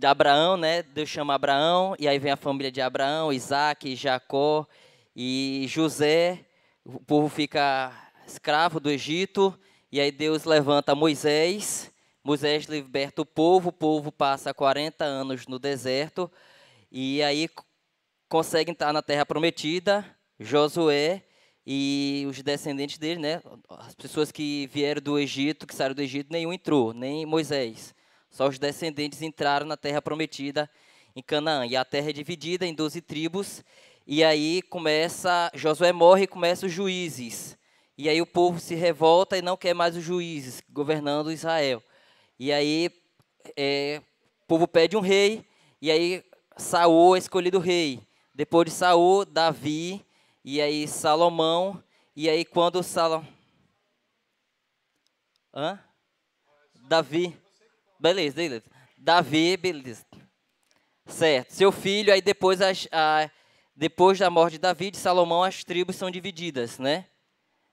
Speaker 2: Abraão, né? Deus chama Abraão, e aí vem a família de Abraão, Isaac, Jacó e José. O povo fica escravo do Egito, e aí Deus levanta Moisés. Moisés liberta o povo passa 40 anos no deserto, e aí consegue entrar na terra prometida. Josué e os descendentes dele, né? As pessoas que vieram do Egito, que saíram do Egito, nenhum entrou, nem Moisés. Só os descendentes entraram na terra prometida em Canaã. E a terra é dividida em 12 tribos. E aí Josué morre e começa os juízes. E aí o povo se revolta e não quer mais os juízes governando Israel. E aí o povo pede um rei. E aí Saul é escolhido rei. Depois de Saul, Davi. E aí Salomão. E aí quando Davi. Beleza. Davi, beleza. Certo. Seu filho, aí depois, depois da morte de Davi, de Salomão, as tribos são divididas, né?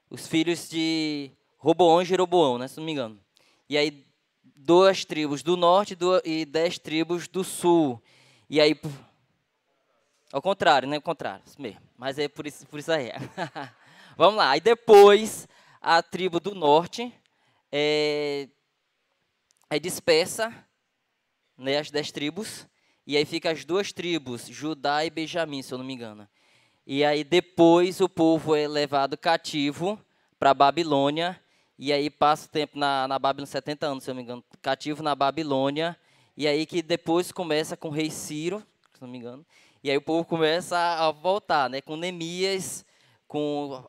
Speaker 2: Os filhos de Roboão e Jeroboão, né? Se não me engano. E aí, 2 tribos do norte e 10 tribos do sul. E aí, ao contrário, né? Ao contrário, isso mesmo. Mas é por isso aí. Vamos lá. Aí depois, a tribo do norte é dispersa, né, as 10 tribos, e aí fica as 2 tribos, Judá e Benjamim, se eu não me engano. E aí depois o povo é levado cativo para a Babilônia, e aí passa o tempo na Babilônia, 70 anos, se eu não me engano, cativo na Babilônia, e aí que depois começa com o rei Ciro, se não me engano, e aí o povo começa a voltar, né, com Neemias, com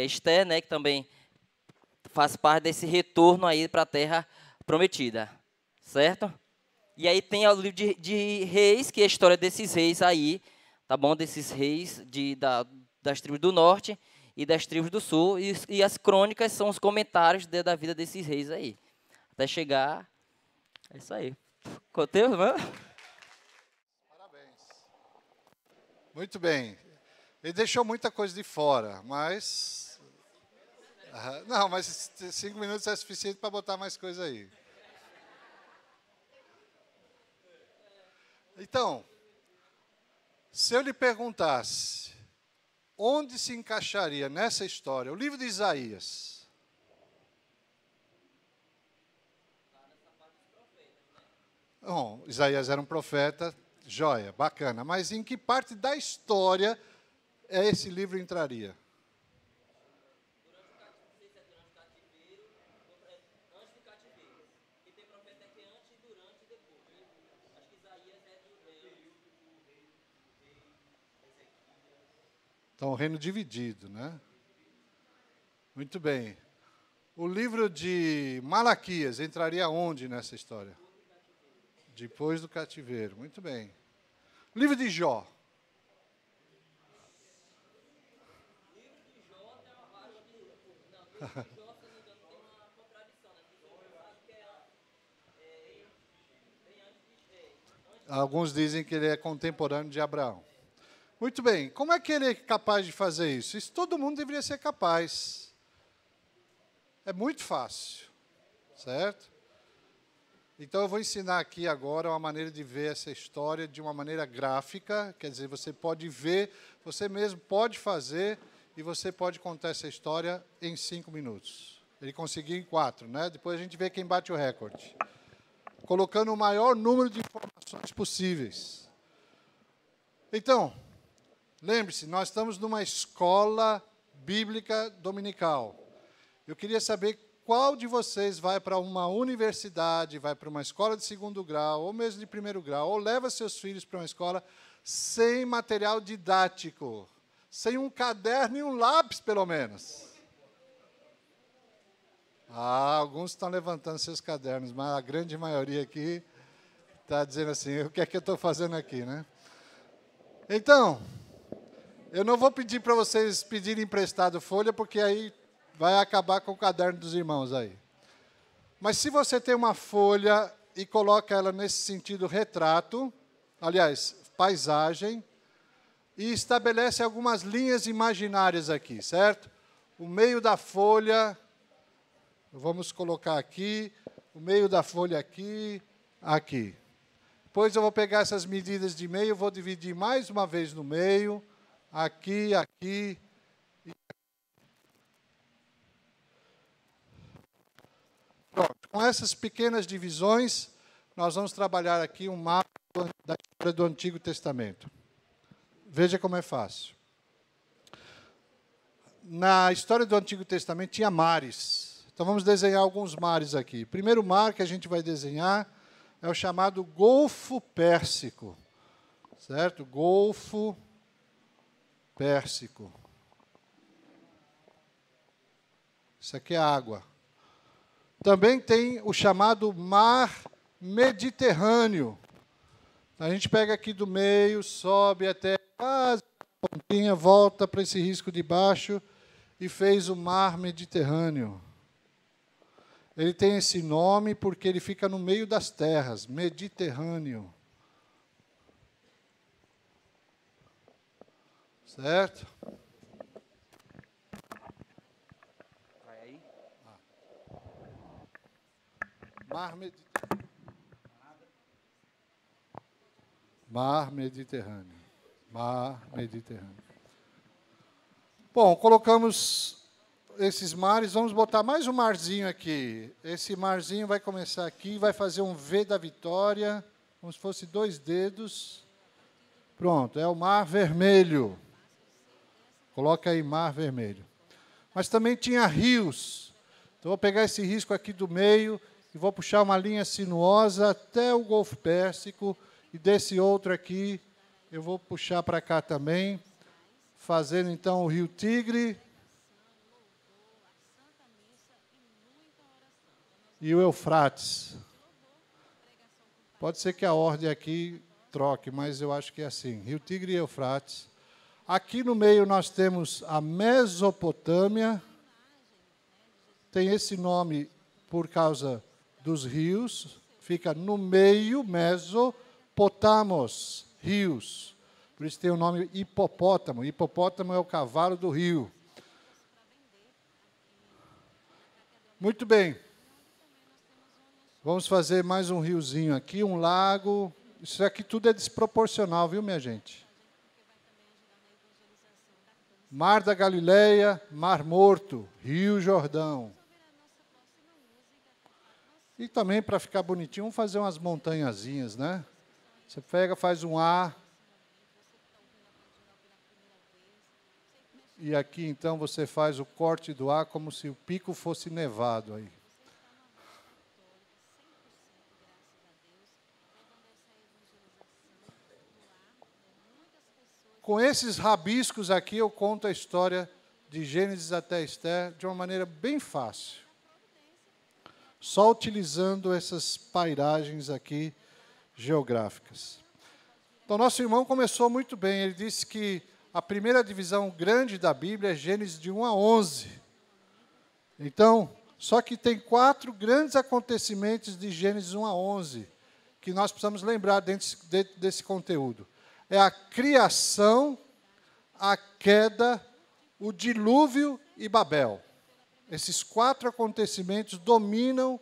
Speaker 2: Esther, né, que também faz parte desse retorno aí para a terra prometida, certo? E aí tem o livro de reis, que é a história desses reis aí, tá bom? Desses reis das tribos do norte e das tribos do sul. E as crônicas são os comentários da vida desses reis aí. Até chegar, é isso aí. Contei, mano?
Speaker 1: Parabéns. Muito bem. Ele deixou muita coisa de fora, mas... Não, mas 5 minutos é suficiente para botar mais coisa aí. Então, se eu lhe perguntasse, onde se encaixaria nessa história o livro de Isaías? Bom, Isaías era um profeta, joia, bacana, mas em que parte da história esse livro entraria? Então, o reino dividido, né? Muito bem. O livro de Malaquias entraria onde nessa história? Depois do cativeiro. Muito bem. O livro de Jó. Alguns dizem que ele é contemporâneo de Abraão. Muito bem, como é que ele é capaz de fazer isso? Isso todo mundo deveria ser capaz. É muito fácil, certo? Então eu vou ensinar aqui agora uma maneira de ver essa história de uma maneira gráfica, quer dizer, você pode ver, você mesmo pode fazer e você pode contar essa história em 5 minutos. Ele conseguiu em 4, né? Depois a gente vê quem bate o recorde. colocando o maior número de informações possíveis. Então, lembre-se, nós estamos numa escola bíblica dominical. Eu queria saber qual de vocês vai para uma universidade, vai para uma escola de segundo grau, ou mesmo de primeiro grau, ou leva seus filhos para uma escola sem material didático, sem um caderno e um lápis, pelo menos. Alguns estão levantando seus cadernos, mas a grande maioria aqui está dizendo assim, o que é que eu estou fazendo aqui, né? Então, eu não vou pedir para vocês pedirem emprestado folha, porque aí vai acabar com o caderno dos irmãos aí. Mas se você tem uma folha e coloca ela nesse sentido retrato, aliás, paisagem, e estabelece algumas linhas imaginárias aqui, certo? O meio da folha, vamos colocar aqui, o meio da folha aqui, aqui. Depois eu vou pegar essas medidas de meio, vou dividir mais uma vez no meio, aqui, aqui. Pronto. Com essas pequenas divisões, nós vamos trabalhar aqui um mapa da história do Antigo Testamento. Veja como é fácil. Na história do Antigo Testamento tinha mares. Então vamos desenhar alguns mares aqui. O primeiro mar que a gente vai desenhar é o chamado Golfo Pérsico. Certo? Golfo Pérsico. Isso aqui é água. Também tem o chamado Mar Mediterrâneo. A gente pega aqui do meio, sobe até quase a pontinha, volta para esse risco de baixo e fez o Mar Mediterrâneo. Ele tem esse nome porque ele fica no meio das terras, Mediterrâneo. Certo?
Speaker 2: Vai aí.
Speaker 1: Mar Mediterrâneo. Mar Mediterrâneo. Mar Mediterrâneo. Bom, colocamos esses mares, vamos botar mais um marzinho aqui. Esse marzinho vai começar aqui, vai fazer um V da Vitória, como se fosse 2 dedos. Pronto, é o Mar Vermelho. Coloca aí Mar Vermelho. Mas também tinha rios. Então, vou pegar esse risco aqui do meio e vou puxar uma linha sinuosa até o Golfo Pérsico. E desse outro aqui, eu vou puxar para cá também, fazendo então o Rio Tigre e o Eufrates. Pode ser que a ordem aqui troque, mas eu acho que é assim, Rio Tigre e Eufrates. Aqui no meio nós temos a Mesopotâmia, tem esse nome por causa dos rios, fica no meio, Mesopotamos, rios. Por isso tem o nome hipopótamo. Hipopótamo é o cavalo do rio. Muito bem. Vamos fazer mais um riozinho aqui, um lago. Isso aqui tudo é desproporcional, viu, minha gente? Mar da Galileia, Mar Morto, Rio Jordão. E também, para ficar bonitinho, vamos fazer umas montanhazinhas, né? Você pega, faz um A. E aqui, então, você faz o corte do A como se o pico fosse nevado aí. Com esses rabiscos aqui, eu conto a história de Gênesis até Esther de uma maneira bem fácil. Só utilizando essas pairagens aqui geográficas. Então, nosso irmão começou muito bem. Ele disse que a primeira divisão grande da Bíblia é Gênesis de 1 a 11. Então, só que tem 4 grandes acontecimentos de Gênesis 1 a 11, que nós precisamos lembrar dentro desse conteúdo. É a criação, a queda, o dilúvio e Babel. Esses 4 acontecimentos dominam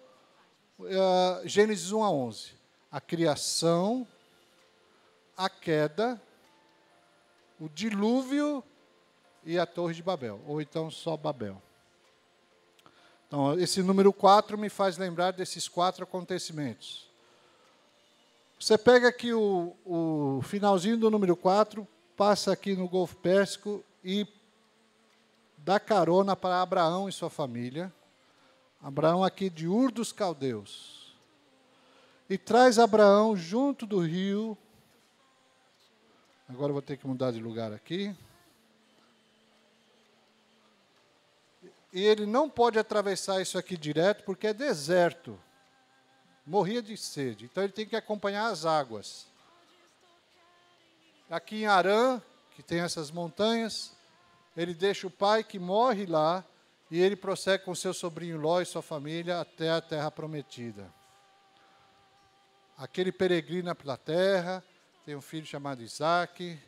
Speaker 1: Gênesis 1 a 11. A criação, a queda, o dilúvio e a Torre de Babel, ou então só Babel. Então, esse número 4 me faz lembrar desses 4 acontecimentos. Você pega aqui o finalzinho do número 4, passa aqui no Golfo Pérsico e dá carona para Abraão e sua família. Abraão aqui de Ur dos Caldeus. E traz Abraão junto do rio. Agora eu vou ter que mudar de lugar aqui. E ele não pode atravessar isso aqui direto, porque é deserto. Morria de sede. Então ele tem que acompanhar as águas. Aqui em Harã, que tem essas montanhas, ele deixa o pai que morre lá, e ele prossegue com seu sobrinho Ló e sua família até a terra prometida. Aqui ele peregrina pela terra, tem um filho chamado Isaac,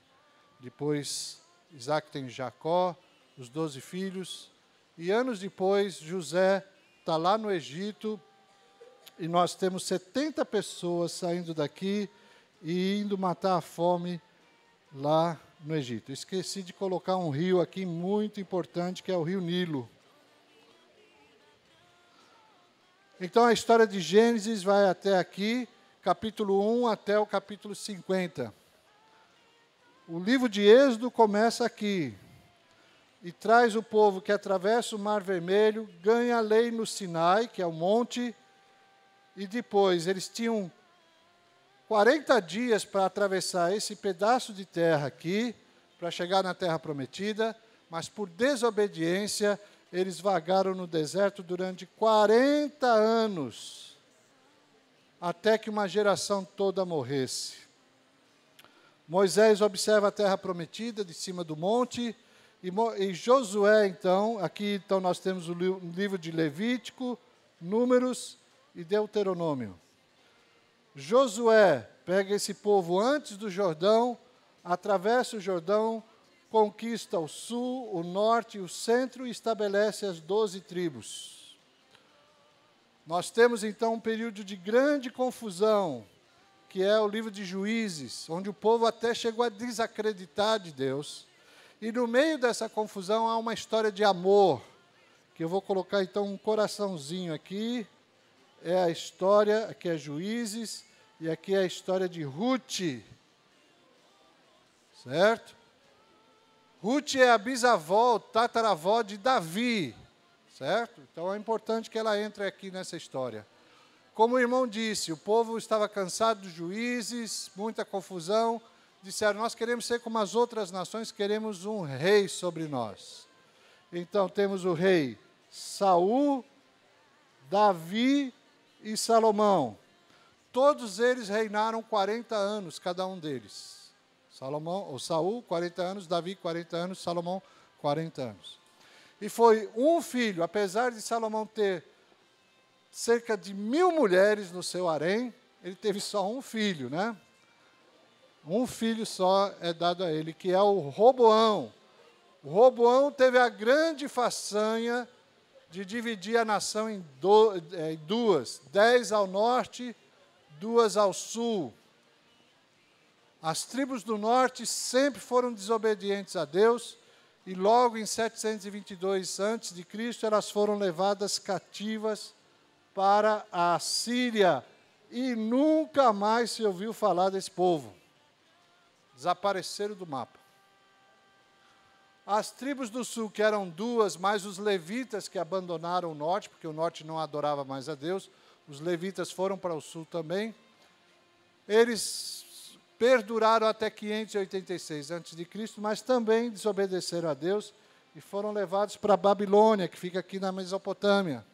Speaker 1: depois Isaac tem Jacó, os 12 filhos, e anos depois José está lá no Egito, e nós temos 70 pessoas saindo daqui e indo matar a fome lá no Egito. Esqueci de colocar um rio aqui muito importante, que é o rio Nilo. Então a história de Gênesis vai até aqui, capítulo 1 até o capítulo 50. O livro de Êxodo começa aqui e traz o povo que atravessa o Mar Vermelho, ganha a lei no Sinai, que é o monte, e depois eles tinham 40 dias para atravessar esse pedaço de terra aqui, para chegar na terra prometida, mas por desobediência, eles vagaram no deserto durante 40 anos, até que uma geração toda morresse. Moisés observa a terra prometida de cima do monte, e Josué, então, aqui então nós temos o livro de Levítico, Números e Deuteronômio. Josué pega esse povo antes do Jordão, atravessa o Jordão, conquista o sul, o norte e o centro e estabelece as 12 tribos. Nós temos então um período de grande confusão, que é o livro de Juízes, onde o povo até chegou a desacreditar de Deus. E no meio dessa confusão há uma história de amor, que eu vou colocar então um coraçãozinho aqui. É a história, aqui é Juízes, e aqui é a história de Ruth. Certo? Ruth é a bisavó, tataravó de Davi. Certo? Então é importante que ela entre aqui nessa história. Como o irmão disse, o povo estava cansado dos juízes, muita confusão. Disseram, nós queremos ser como as outras nações, queremos um rei sobre nós. Então temos o rei Saul, Davi e Salomão. Todos eles reinaram 40 anos, cada um deles. Saul, 40 anos, Davi, 40 anos, Salomão, 40 anos. E foi um filho, apesar de Salomão ter cerca de 1000 mulheres no seu harém, ele teve só um filho, né? Um filho só é dado a ele, que é o Roboão. O Roboão teve a grande façanha de dividir a nação em duas, 10 ao norte, 2 ao sul. As tribos do norte sempre foram desobedientes a Deus, e logo em 722 a.C., elas foram levadas cativas para a Síria, e nunca mais se ouviu falar desse povo. Desapareceram do mapa. As tribos do sul, que eram 2, mais os levitas que abandonaram o norte, porque o norte não adorava mais a Deus, os levitas foram para o sul também. Eles perduraram até 586 a.C., mas também desobedeceram a Deus e foram levados para a Babilônia, que fica aqui na Mesopotâmia.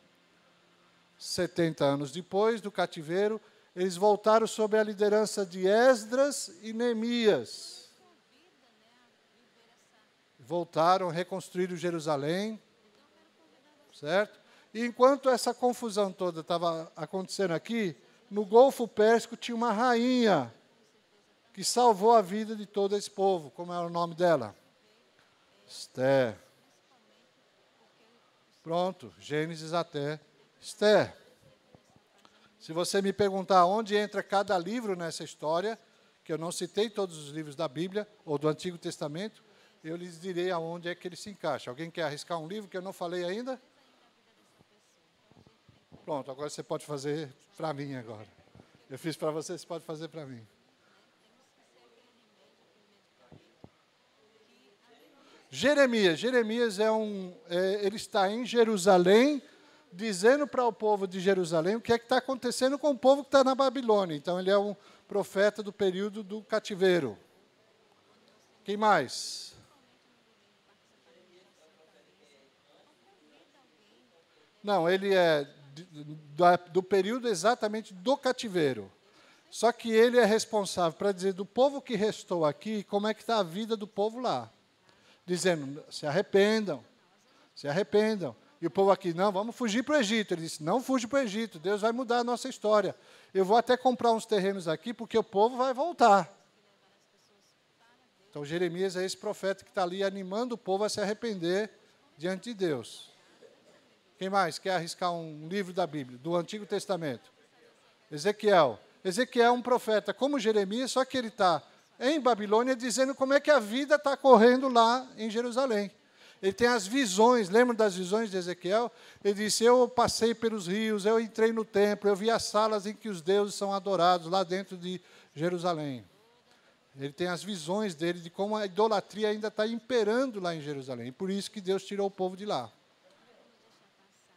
Speaker 1: 70 anos depois do cativeiro, eles voltaram sob a liderança de Esdras e Neemias. Voltaram, reconstruíram Jerusalém, certo? E enquanto essa confusão toda estava acontecendo aqui, no Golfo Pérsico tinha uma rainha que salvou a vida de todo esse povo. Como era o nome dela? Esther. Pronto, Gênesis até Esther. Se você me perguntar onde entra cada livro nessa história, que eu não citei todos os livros da Bíblia, ou do Antigo Testamento, eu lhes direi aonde é que ele se encaixa. Alguém quer arriscar um livro que eu não falei ainda? Pronto, agora você pode fazer para mim agora. Eu fiz para você, você pode fazer para mim. Jeremias ele está em Jerusalém, dizendo para o povo de Jerusalém o que é que está acontecendo com o povo que está na Babilônia. Então, ele é um profeta do período do cativeiro. Quem mais? Não, ele é do período exatamente do cativeiro. Só que ele é responsável para dizer do povo que restou aqui, como é que está a vida do povo lá. Dizendo, se arrependam, se arrependam. E o povo aqui, não, vamos fugir para o Egito. Ele disse, não fuja para o Egito, Deus vai mudar a nossa história. Eu vou até comprar uns terrenos aqui, porque o povo vai voltar. Então, Jeremias é esse profeta que está ali animando o povo a se arrepender diante de Deus. Quem mais quer arriscar um livro da Bíblia, do Antigo Testamento? Ezequiel. Ezequiel é um profeta como Jeremias, só que ele está em Babilônia dizendo como é que a vida está correndo lá em Jerusalém. Ele tem as visões, lembra das visões de Ezequiel? Ele disse, eu passei pelos rios, eu entrei no templo, eu vi as salas em que os deuses são adorados lá dentro de Jerusalém. Ele tem as visões dele de como a idolatria ainda está imperando lá em Jerusalém. E por isso que Deus tirou o povo de lá.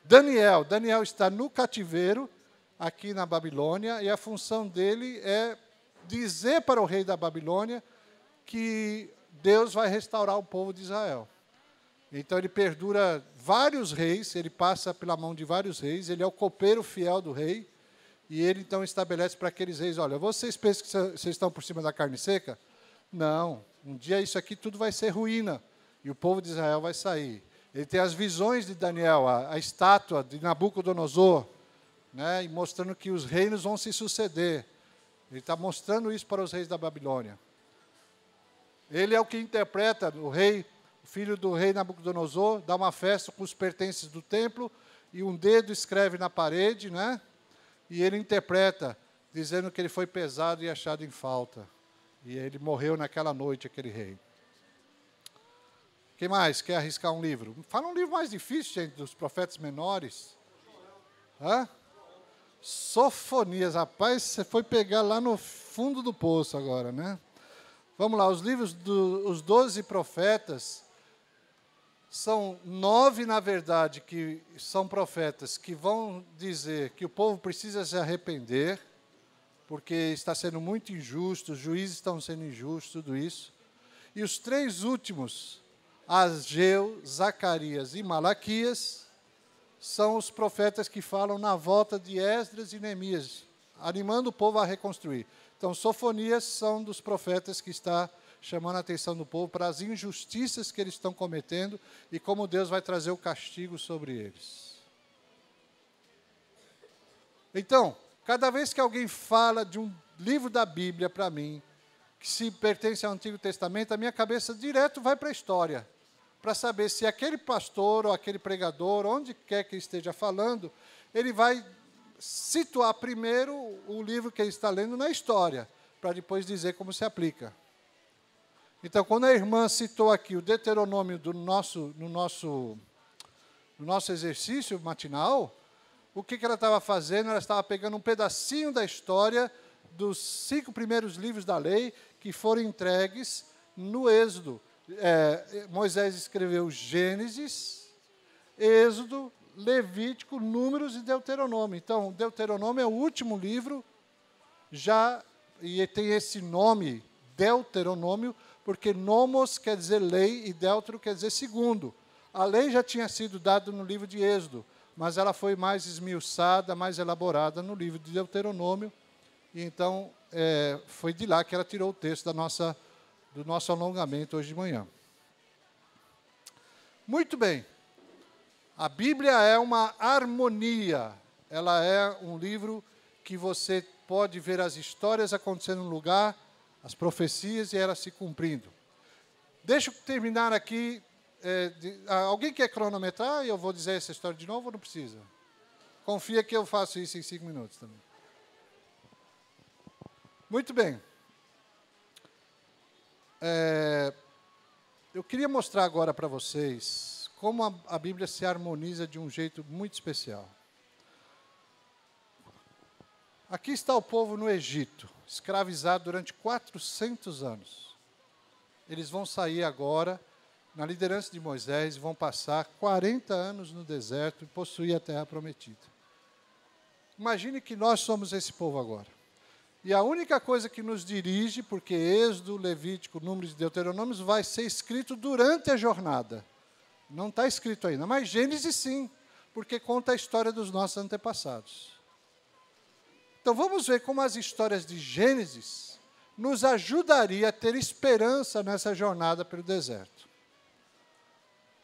Speaker 1: Daniel está no cativeiro, aqui na Babilônia, e a função dele é dizer para o rei da Babilônia que Deus vai restaurar o povo de Israel. Então ele perdura vários reis, ele passa pela mão de vários reis, ele é o copeiro fiel do rei, e ele então estabelece para aqueles reis, olha, vocês pensam que vocês estão por cima da carne seca? Não, um dia isso aqui tudo vai ser ruína, e o povo de Israel vai sair. Ele tem as visões de Daniel, a estátua de Nabucodonosor, né, e mostrando que os reinos vão se suceder. Ele está mostrando isso para os reis da Babilônia. Ele é o que interpreta o filho do rei Nabucodonosor, dá uma festa com os pertences do templo, e um dedo escreve na parede, né, e ele interpreta, dizendo que ele foi pesado e achado em falta. E ele morreu naquela noite, aquele rei. Quem mais quer arriscar um livro? Fala um livro mais difícil, gente, dos profetas menores. Hã? Sofonias. Rapaz, você foi pegar lá no fundo do poço agora, né? Vamos lá, os livros dos 12 profetas, são 9, na verdade, que são profetas que vão dizer que o povo precisa se arrepender, porque está sendo muito injusto, os juízes estão sendo injustos, tudo isso. E os 3 últimos, Ageu, Zacarias e Malaquias, são os profetas que falam na volta de Esdras e Neemias, animando o povo a reconstruir. Então, Sofonias são dos profetas que está chamando a atenção do povo para as injustiças que eles estão cometendo e como Deus vai trazer o castigo sobre eles. Então, cada vez que alguém fala de um livro da Bíblia para mim, que se pertence ao Antigo Testamento, a minha cabeça direto vai para a história, para saber se aquele pastor ou aquele pregador, onde quer que esteja falando, ele vai situar primeiro o livro que ele está lendo na história, para depois dizer como se aplica. Então, quando a irmã citou aqui o Deuteronômio no nosso exercício matinal, o que ela estava fazendo? Ela estava pegando um pedacinho da história dos 5 primeiros livros da lei que foram entregues no Êxodo. Moisés escreveu Gênesis, Êxodo, Levítico, Números e Deuteronômio. Então, Deuteronômio é o último livro, e tem esse nome, Deuteronômio, porque nomos quer dizer lei e deutero quer dizer segundo. A lei já tinha sido dada no livro de Êxodo, mas ela foi mais esmiuçada, mais elaborada no livro de Deuteronômio, e então foi de lá que ela tirou o texto do nosso alongamento hoje de manhã. Muito bem. A Bíblia é uma harmonia. Ela é um livro que você pode ver as histórias acontecendo no lugar, as profecias e elas se cumprindo. Deixa eu terminar aqui. Alguém quer cronometrar e eu vou dizer essa história de novo ou não precisa? Confia que eu faço isso em 5 minutos também. Muito bem. Eu queria mostrar agora para vocês como a Bíblia se harmoniza de um jeito muito especial. Aqui está o povo no Egito, escravizado durante 400 anos. Eles vão sair agora, na liderança de Moisés, vão passar 40 anos no deserto e possuir a terra prometida. Imagine que nós somos esse povo agora. E a única coisa que nos dirige, porque Êxodo, Levítico, Números e Deuteronômios vai ser escrito durante a jornada. Não está escrito ainda, mas Gênesis sim, porque conta a história dos nossos antepassados. Então vamos ver como as histórias de Gênesis nos ajudaria a ter esperança nessa jornada pelo deserto.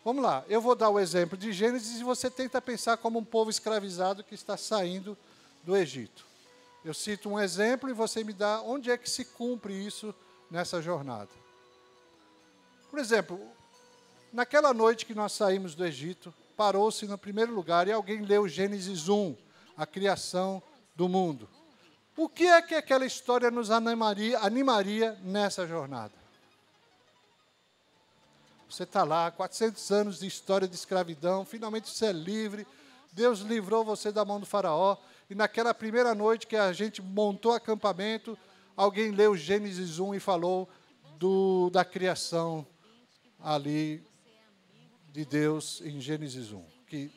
Speaker 1: Vamos lá, eu vou dar o exemplo de Gênesis e você tenta pensar como um povo escravizado que está saindo do Egito. Eu cito um exemplo e você me dá onde é que se cumpre isso nessa jornada. Por exemplo, naquela noite que nós saímos do Egito, parou-se no primeiro lugar e alguém leu Gênesis 1, a criação do mundo. O que é que aquela história nos animaria nessa jornada? Você está lá, 400 anos de história de escravidão, finalmente você é livre, Deus livrou você da mão do faraó, e naquela primeira noite que a gente montou acampamento, alguém leu Gênesis 1 e falou da criação ali de Deus em Gênesis 1, que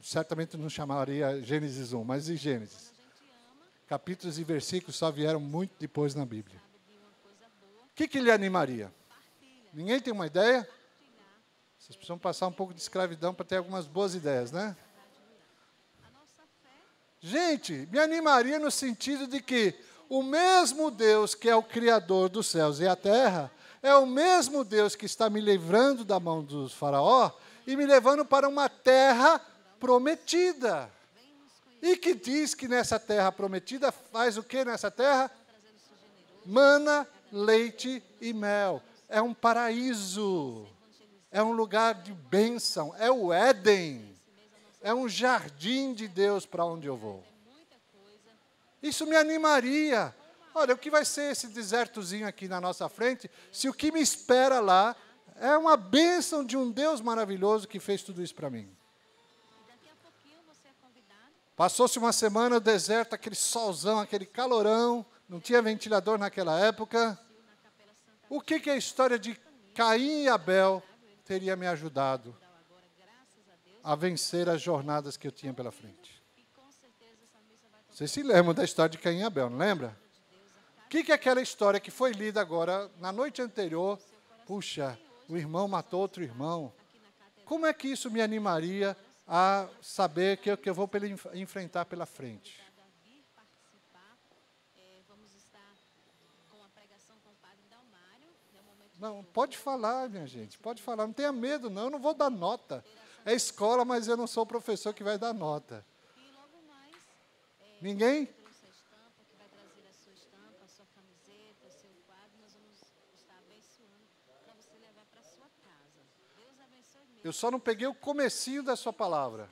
Speaker 1: certamente não chamaria Gênesis 1, mas em Gênesis. Capítulos e versículos só vieram muito depois na Bíblia. O que lhe animaria? Ninguém tem uma ideia? Vocês precisam passar um pouco de escravidão para ter algumas boas ideias, né? Gente, me animaria no sentido de que o mesmo Deus que é o Criador dos céus e a terra, é o mesmo Deus que está me livrando da mão dos faraó e me levando para uma terra prometida. E que diz que nessa terra prometida faz o que nessa terra? Mana, leite e mel. É um paraíso. É um lugar de bênção. É o Éden. É um jardim de Deus para onde eu vou. Isso me animaria. Olha, o que vai ser esse desertozinho aqui na nossa frente, se o que me espera lá é uma bênção de um Deus maravilhoso que fez tudo isso para mim. Passou-se uma semana no deserto, aquele solzão, aquele calorão, não tinha ventilador naquela época. O que a história de Caim e Abel teria me ajudado a vencer as jornadas que eu tinha pela frente? Vocês se lembram da história de Caim e Abel, não lembra? O que é aquela história que foi lida agora, na noite anterior? Puxa, o irmão matou outro irmão. Como é que isso me animaria a saber que eu vou enfrentar pela frente? Não, pode falar, minha gente, pode falar. Não tenha medo, não, eu não vou dar nota. É escola, mas eu não sou o professor que vai dar nota. Ninguém? Eu só não peguei o comecinho da sua palavra.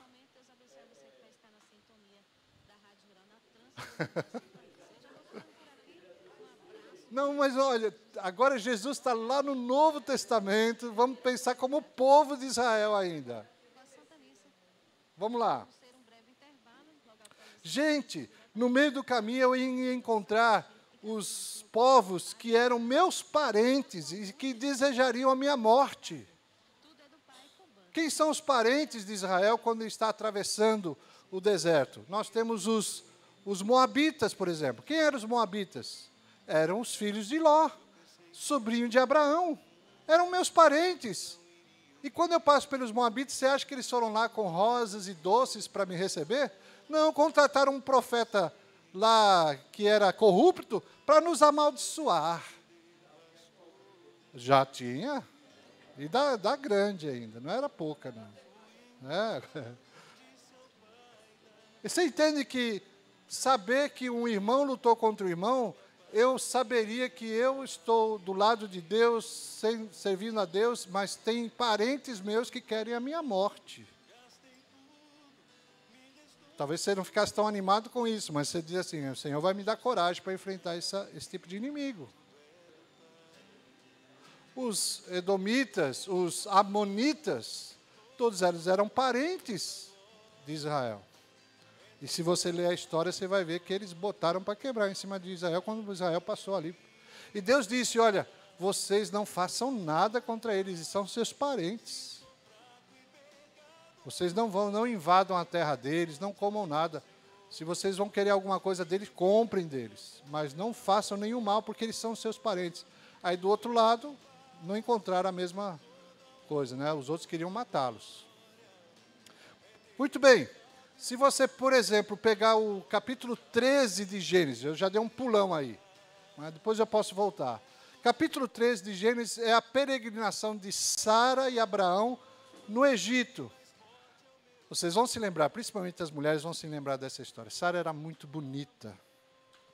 Speaker 1: Não, mas olha, agora Jesus está lá no Novo Testamento, vamos pensar como o povo de Israel ainda. Vamos lá. Gente, no meio do caminho eu ia encontrar os povos que eram meus parentes e que desejariam a minha morte. Quem são os parentes de Israel quando está atravessando o deserto? Nós temos os moabitas, por exemplo. Quem eram os moabitas? Eram os filhos de Ló, sobrinho de Abraão. Eram meus parentes. E quando eu passo pelos moabitas, você acha que eles foram lá com rosas e doces para me receber? Não, contrataram um profeta lá que era corrupto para nos amaldiçoar. Já tinha. E da grande ainda, não era pouca, não. E você entende que saber que um irmão lutou contra o irmão, eu saberia que eu estou do lado de Deus, servindo a Deus, mas tem parentes meus que querem a minha morte. Talvez você não ficasse tão animado com isso, mas você diz assim, o Senhor vai me dar coragem para enfrentar esse tipo de inimigo. Os edomitas, os amonitas, todos eles eram parentes de Israel. E se você ler a história, você vai ver que eles botaram para quebrar em cima de Israel, quando Israel passou ali. E Deus disse, olha, vocês não façam nada contra eles, eles são seus parentes. Vocês não invadam a terra deles, não comam nada. Se vocês vão querer alguma coisa deles, comprem deles. Mas não façam nenhum mal, porque eles são seus parentes. Aí do outro lado, não encontraram a mesma coisa, né? Os outros queriam matá-los. Muito bem. Se você, por exemplo, pegar o capítulo 13 de Gênesis, eu já dei um pulão aí, mas depois eu posso voltar. Capítulo 13 de Gênesis é a peregrinação de Sara e Abraão no Egito. Vocês vão se lembrar, principalmente as mulheres vão se lembrar dessa história. Sara era muito bonita.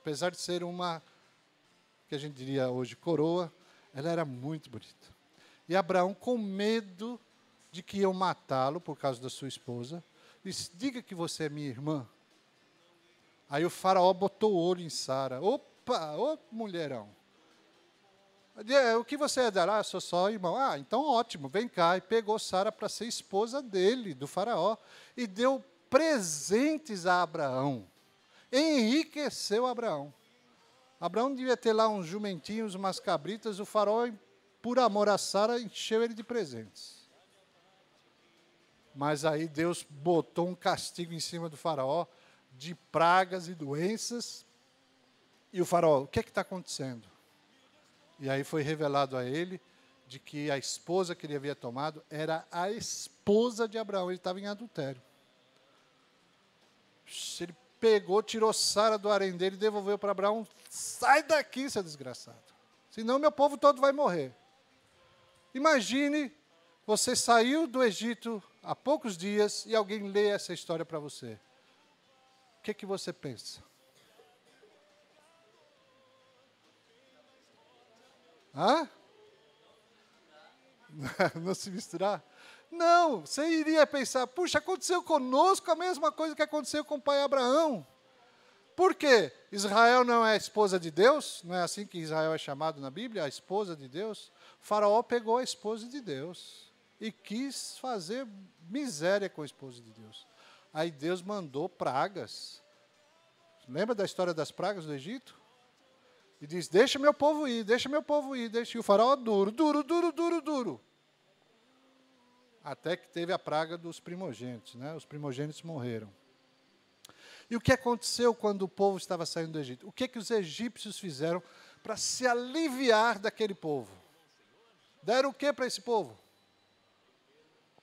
Speaker 1: Apesar de ser uma, que a gente diria hoje, coroa, ela era muito bonita. E Abraão, com medo de que iam matá-lo por causa da sua esposa, disse, diga que você é minha irmã. Aí o faraó botou o olho em Sara. Opa, ô mulherão. O que você é dela? Ah, sou só irmão. Ah, então ótimo, vem cá. E pegou Sara para ser esposa dele, do faraó. E deu presentes a Abraão. Enriqueceu Abraão. Abraão devia ter lá uns jumentinhos, umas cabritas. O faraó, por amor a Sara, encheu ele de presentes. Mas aí Deus botou um castigo em cima do faraó de pragas e doenças. E o faraó, o que é que está acontecendo? E aí foi revelado a ele de que a esposa que ele havia tomado era a esposa de Abraão. Ele estava em adultério. Ele pegou, tirou Sara do harém dele e devolveu para Abraão. Sai daqui, seu desgraçado. Senão meu povo todo vai morrer. Imagine, você saiu do Egito há poucos dias e alguém lê essa história para você. O que você pensa? Hã? Não se misturar? Não, você iria pensar, puxa, aconteceu conosco a mesma coisa que aconteceu com o pai Abraão. Por quê? Israel não é a esposa de Deus? Não é assim que Israel é chamado na Bíblia, a esposa de Deus? O faraó pegou a esposa de Deus e quis fazer miséria com a esposa de Deus. Aí Deus mandou pragas. Lembra da história das pragas do Egito? E diz, deixa meu povo ir, deixa meu povo ir. Deixa. E o faraó duro. Até que teve a praga dos primogênitos, né? Os primogênitos morreram. E o que aconteceu quando o povo estava saindo do Egito? O que os egípcios fizeram para se aliviar daquele povo? Deram o que para esse povo?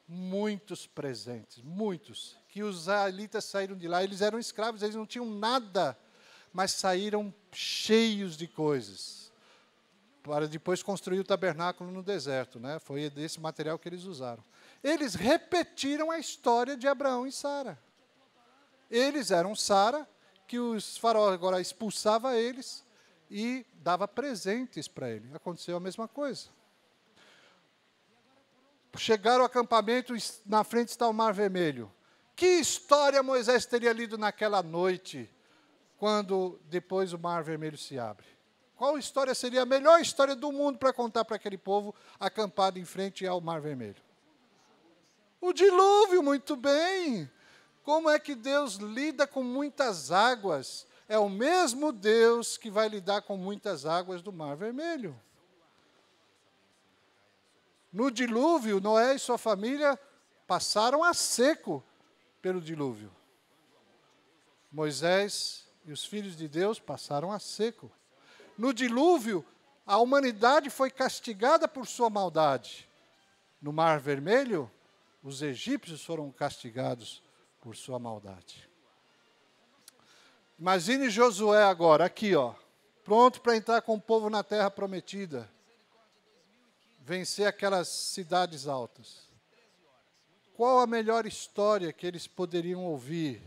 Speaker 1: Muitos presentes, muitos. Que os israelitas saíram de lá, eles eram escravos, eles não tinham nada, mas saíram cheios de coisas. Para depois construir o tabernáculo no deserto, né? Foi desse material que eles usaram. Eles repetiram a história de Abraão e Sara. Eles eram Sara, que os faraós agora expulsava eles e dava presentes para ele. Aconteceu a mesma coisa. Chegaram ao acampamento, na frente está o Mar Vermelho. Que história Moisés teria lido naquela noite, quando depois o Mar Vermelho se abre? Qual história seria a melhor história do mundo para contar para aquele povo acampado em frente ao Mar Vermelho? O dilúvio, muito bem. Como é que Deus lida com muitas águas? É o mesmo Deus que vai lidar com muitas águas do Mar Vermelho. No dilúvio, Noé e sua família passaram a seco pelo dilúvio. Moisés e os filhos de Deus passaram a seco. No dilúvio, a humanidade foi castigada por sua maldade. No Mar Vermelho, os egípcios foram castigados por sua maldade. Imagine Josué agora, aqui, ó, pronto para entrar com o povo na terra prometida. Vencer aquelas cidades altas. Qual a melhor história que eles poderiam ouvir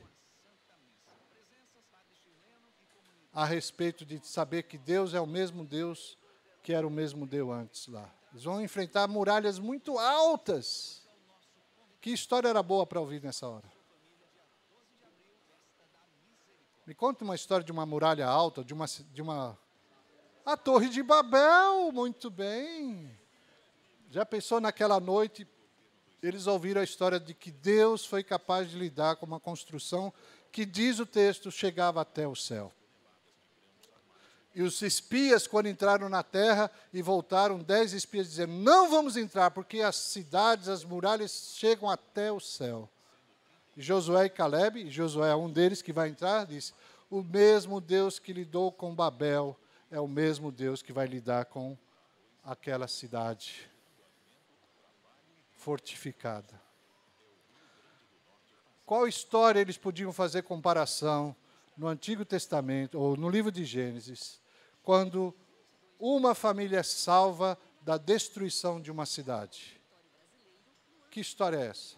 Speaker 1: a respeito de saber que Deus é o mesmo Deus que era o mesmo Deus antes lá? Eles vão enfrentar muralhas muito altas. Que história era boa para ouvir nessa hora? Me conta uma história de uma muralha alta, de uma... A Torre de Babel, muito bem. Já pensou naquela noite, eles ouviram a história de que Deus foi capaz de lidar com uma construção que, diz o texto, chegava até o céu. E os espias, quando entraram na terra e voltaram, 10 espias dizendo, não vamos entrar, porque as cidades, as muralhas chegam até o céu. E Josué e Caleb, e Josué é um deles que vai entrar, diz, o mesmo Deus que lidou com Babel é o mesmo Deus que vai lidar com aquela cidade fortificada. Qual história eles podiam fazer comparação no Antigo Testamento, ou no livro de Gênesis, quando uma família é salva da destruição de uma cidade? Que história é essa?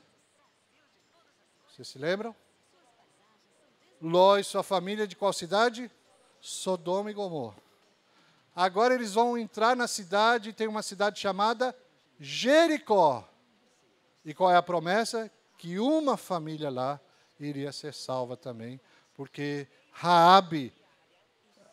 Speaker 1: Vocês se lembram? Ló e sua família de qual cidade? Sodoma e Gomorra. Agora eles vão entrar na cidade, e tem uma cidade chamada Jericó. E qual é a promessa? Que uma família lá iria ser salva também, porque Raabe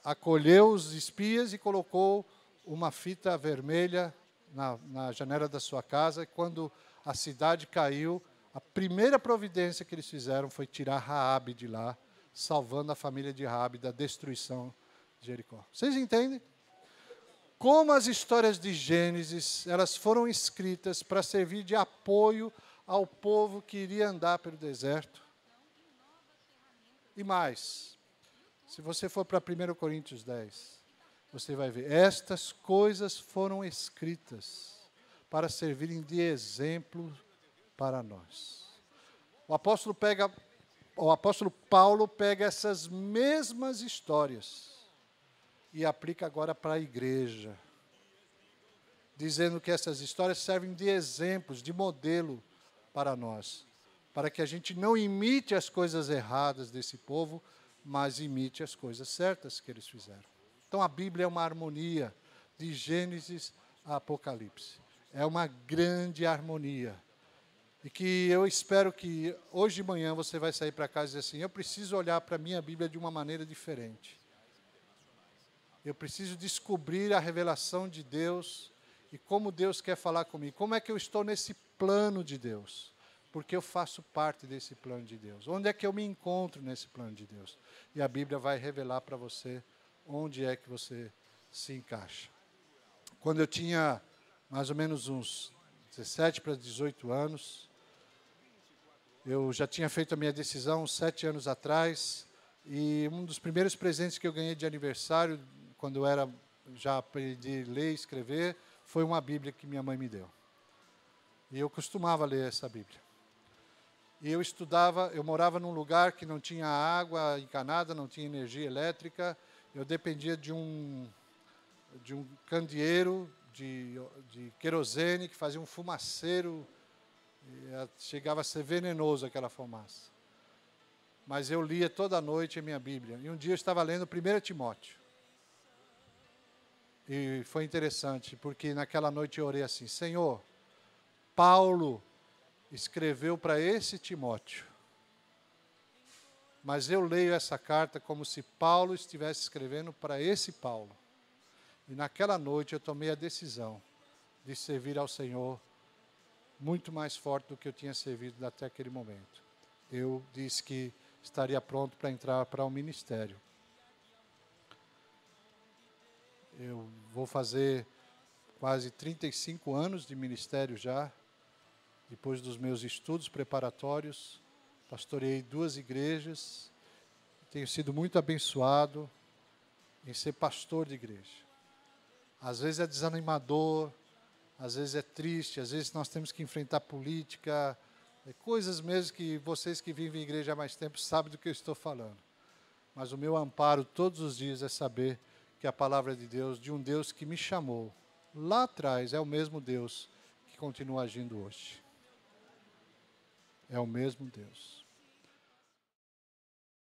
Speaker 1: acolheu os espias e colocou uma fita vermelha na janela da sua casa, e quando a cidade caiu, a primeira providência que eles fizeram foi tirar Raabe de lá, salvando a família de Raabe da destruição de Jericó. Vocês entendem? Como as histórias de Gênesis, elas foram escritas para servir de apoio ao povo que iria andar pelo deserto. E mais, se você for para 1 Coríntios 10, você vai ver, estas coisas foram escritas para servirem de exemplo para nós. O apóstolo Paulo pega essas mesmas histórias e aplica agora para a igreja, dizendo que essas histórias servem de exemplos, de modelo para nós, para que a gente não imite as coisas erradas desse povo, mas imite as coisas certas que eles fizeram. Então a Bíblia é uma harmonia, de Gênesis a Apocalipse. É uma grande harmonia. E que eu espero que hoje de manhã você vai sair para casa e dizer assim, eu preciso olhar para a minha Bíblia de uma maneira diferente. Eu preciso descobrir a revelação de Deus e como Deus quer falar comigo. Como é que eu estou nesse plano de Deus? Porque eu faço parte desse plano de Deus. Onde é que eu me encontro nesse plano de Deus? E a Bíblia vai revelar para você onde é que você se encaixa. Quando eu tinha mais ou menos uns 17 para 18 anos, eu já tinha feito a minha decisão uns 7 anos atrás, e um dos primeiros presentes que eu ganhei de aniversário, quando eu já aprendi a ler e escrever, foi uma Bíblia que minha mãe me deu. E eu costumava ler essa Bíblia. E eu estudava, eu morava num lugar que não tinha água encanada, não tinha energia elétrica, eu dependia de um candeeiro de querosene que fazia um fumaceiro, chegava a ser venenoso aquela fumaça. Mas eu lia toda noite a minha Bíblia. E um dia eu estava lendo 1 Timóteo. E foi interessante, porque naquela noite eu orei assim, Senhor, Paulo escreveu para esse Timóteo, mas eu leio essa carta como se Paulo estivesse escrevendo para esse Paulo. E naquela noite eu tomei a decisão de servir ao Senhor muito mais forte do que eu tinha servido até aquele momento. Eu disse que estaria pronto para entrar para o ministério. Eu vou fazer quase 35 anos de ministério já, depois dos meus estudos preparatórios. Pastoreei 2 igrejas, tenho sido muito abençoado em ser pastor de igreja. Às vezes é desanimador, às vezes é triste, às vezes nós temos que enfrentar política, coisas mesmo que vocês que vivem em igreja há mais tempo sabem do que eu estou falando. Mas o meu amparo todos os dias é saber que a palavra de Deus, de um Deus que me chamou lá atrás, é o mesmo Deus que continua agindo hoje. É o mesmo Deus.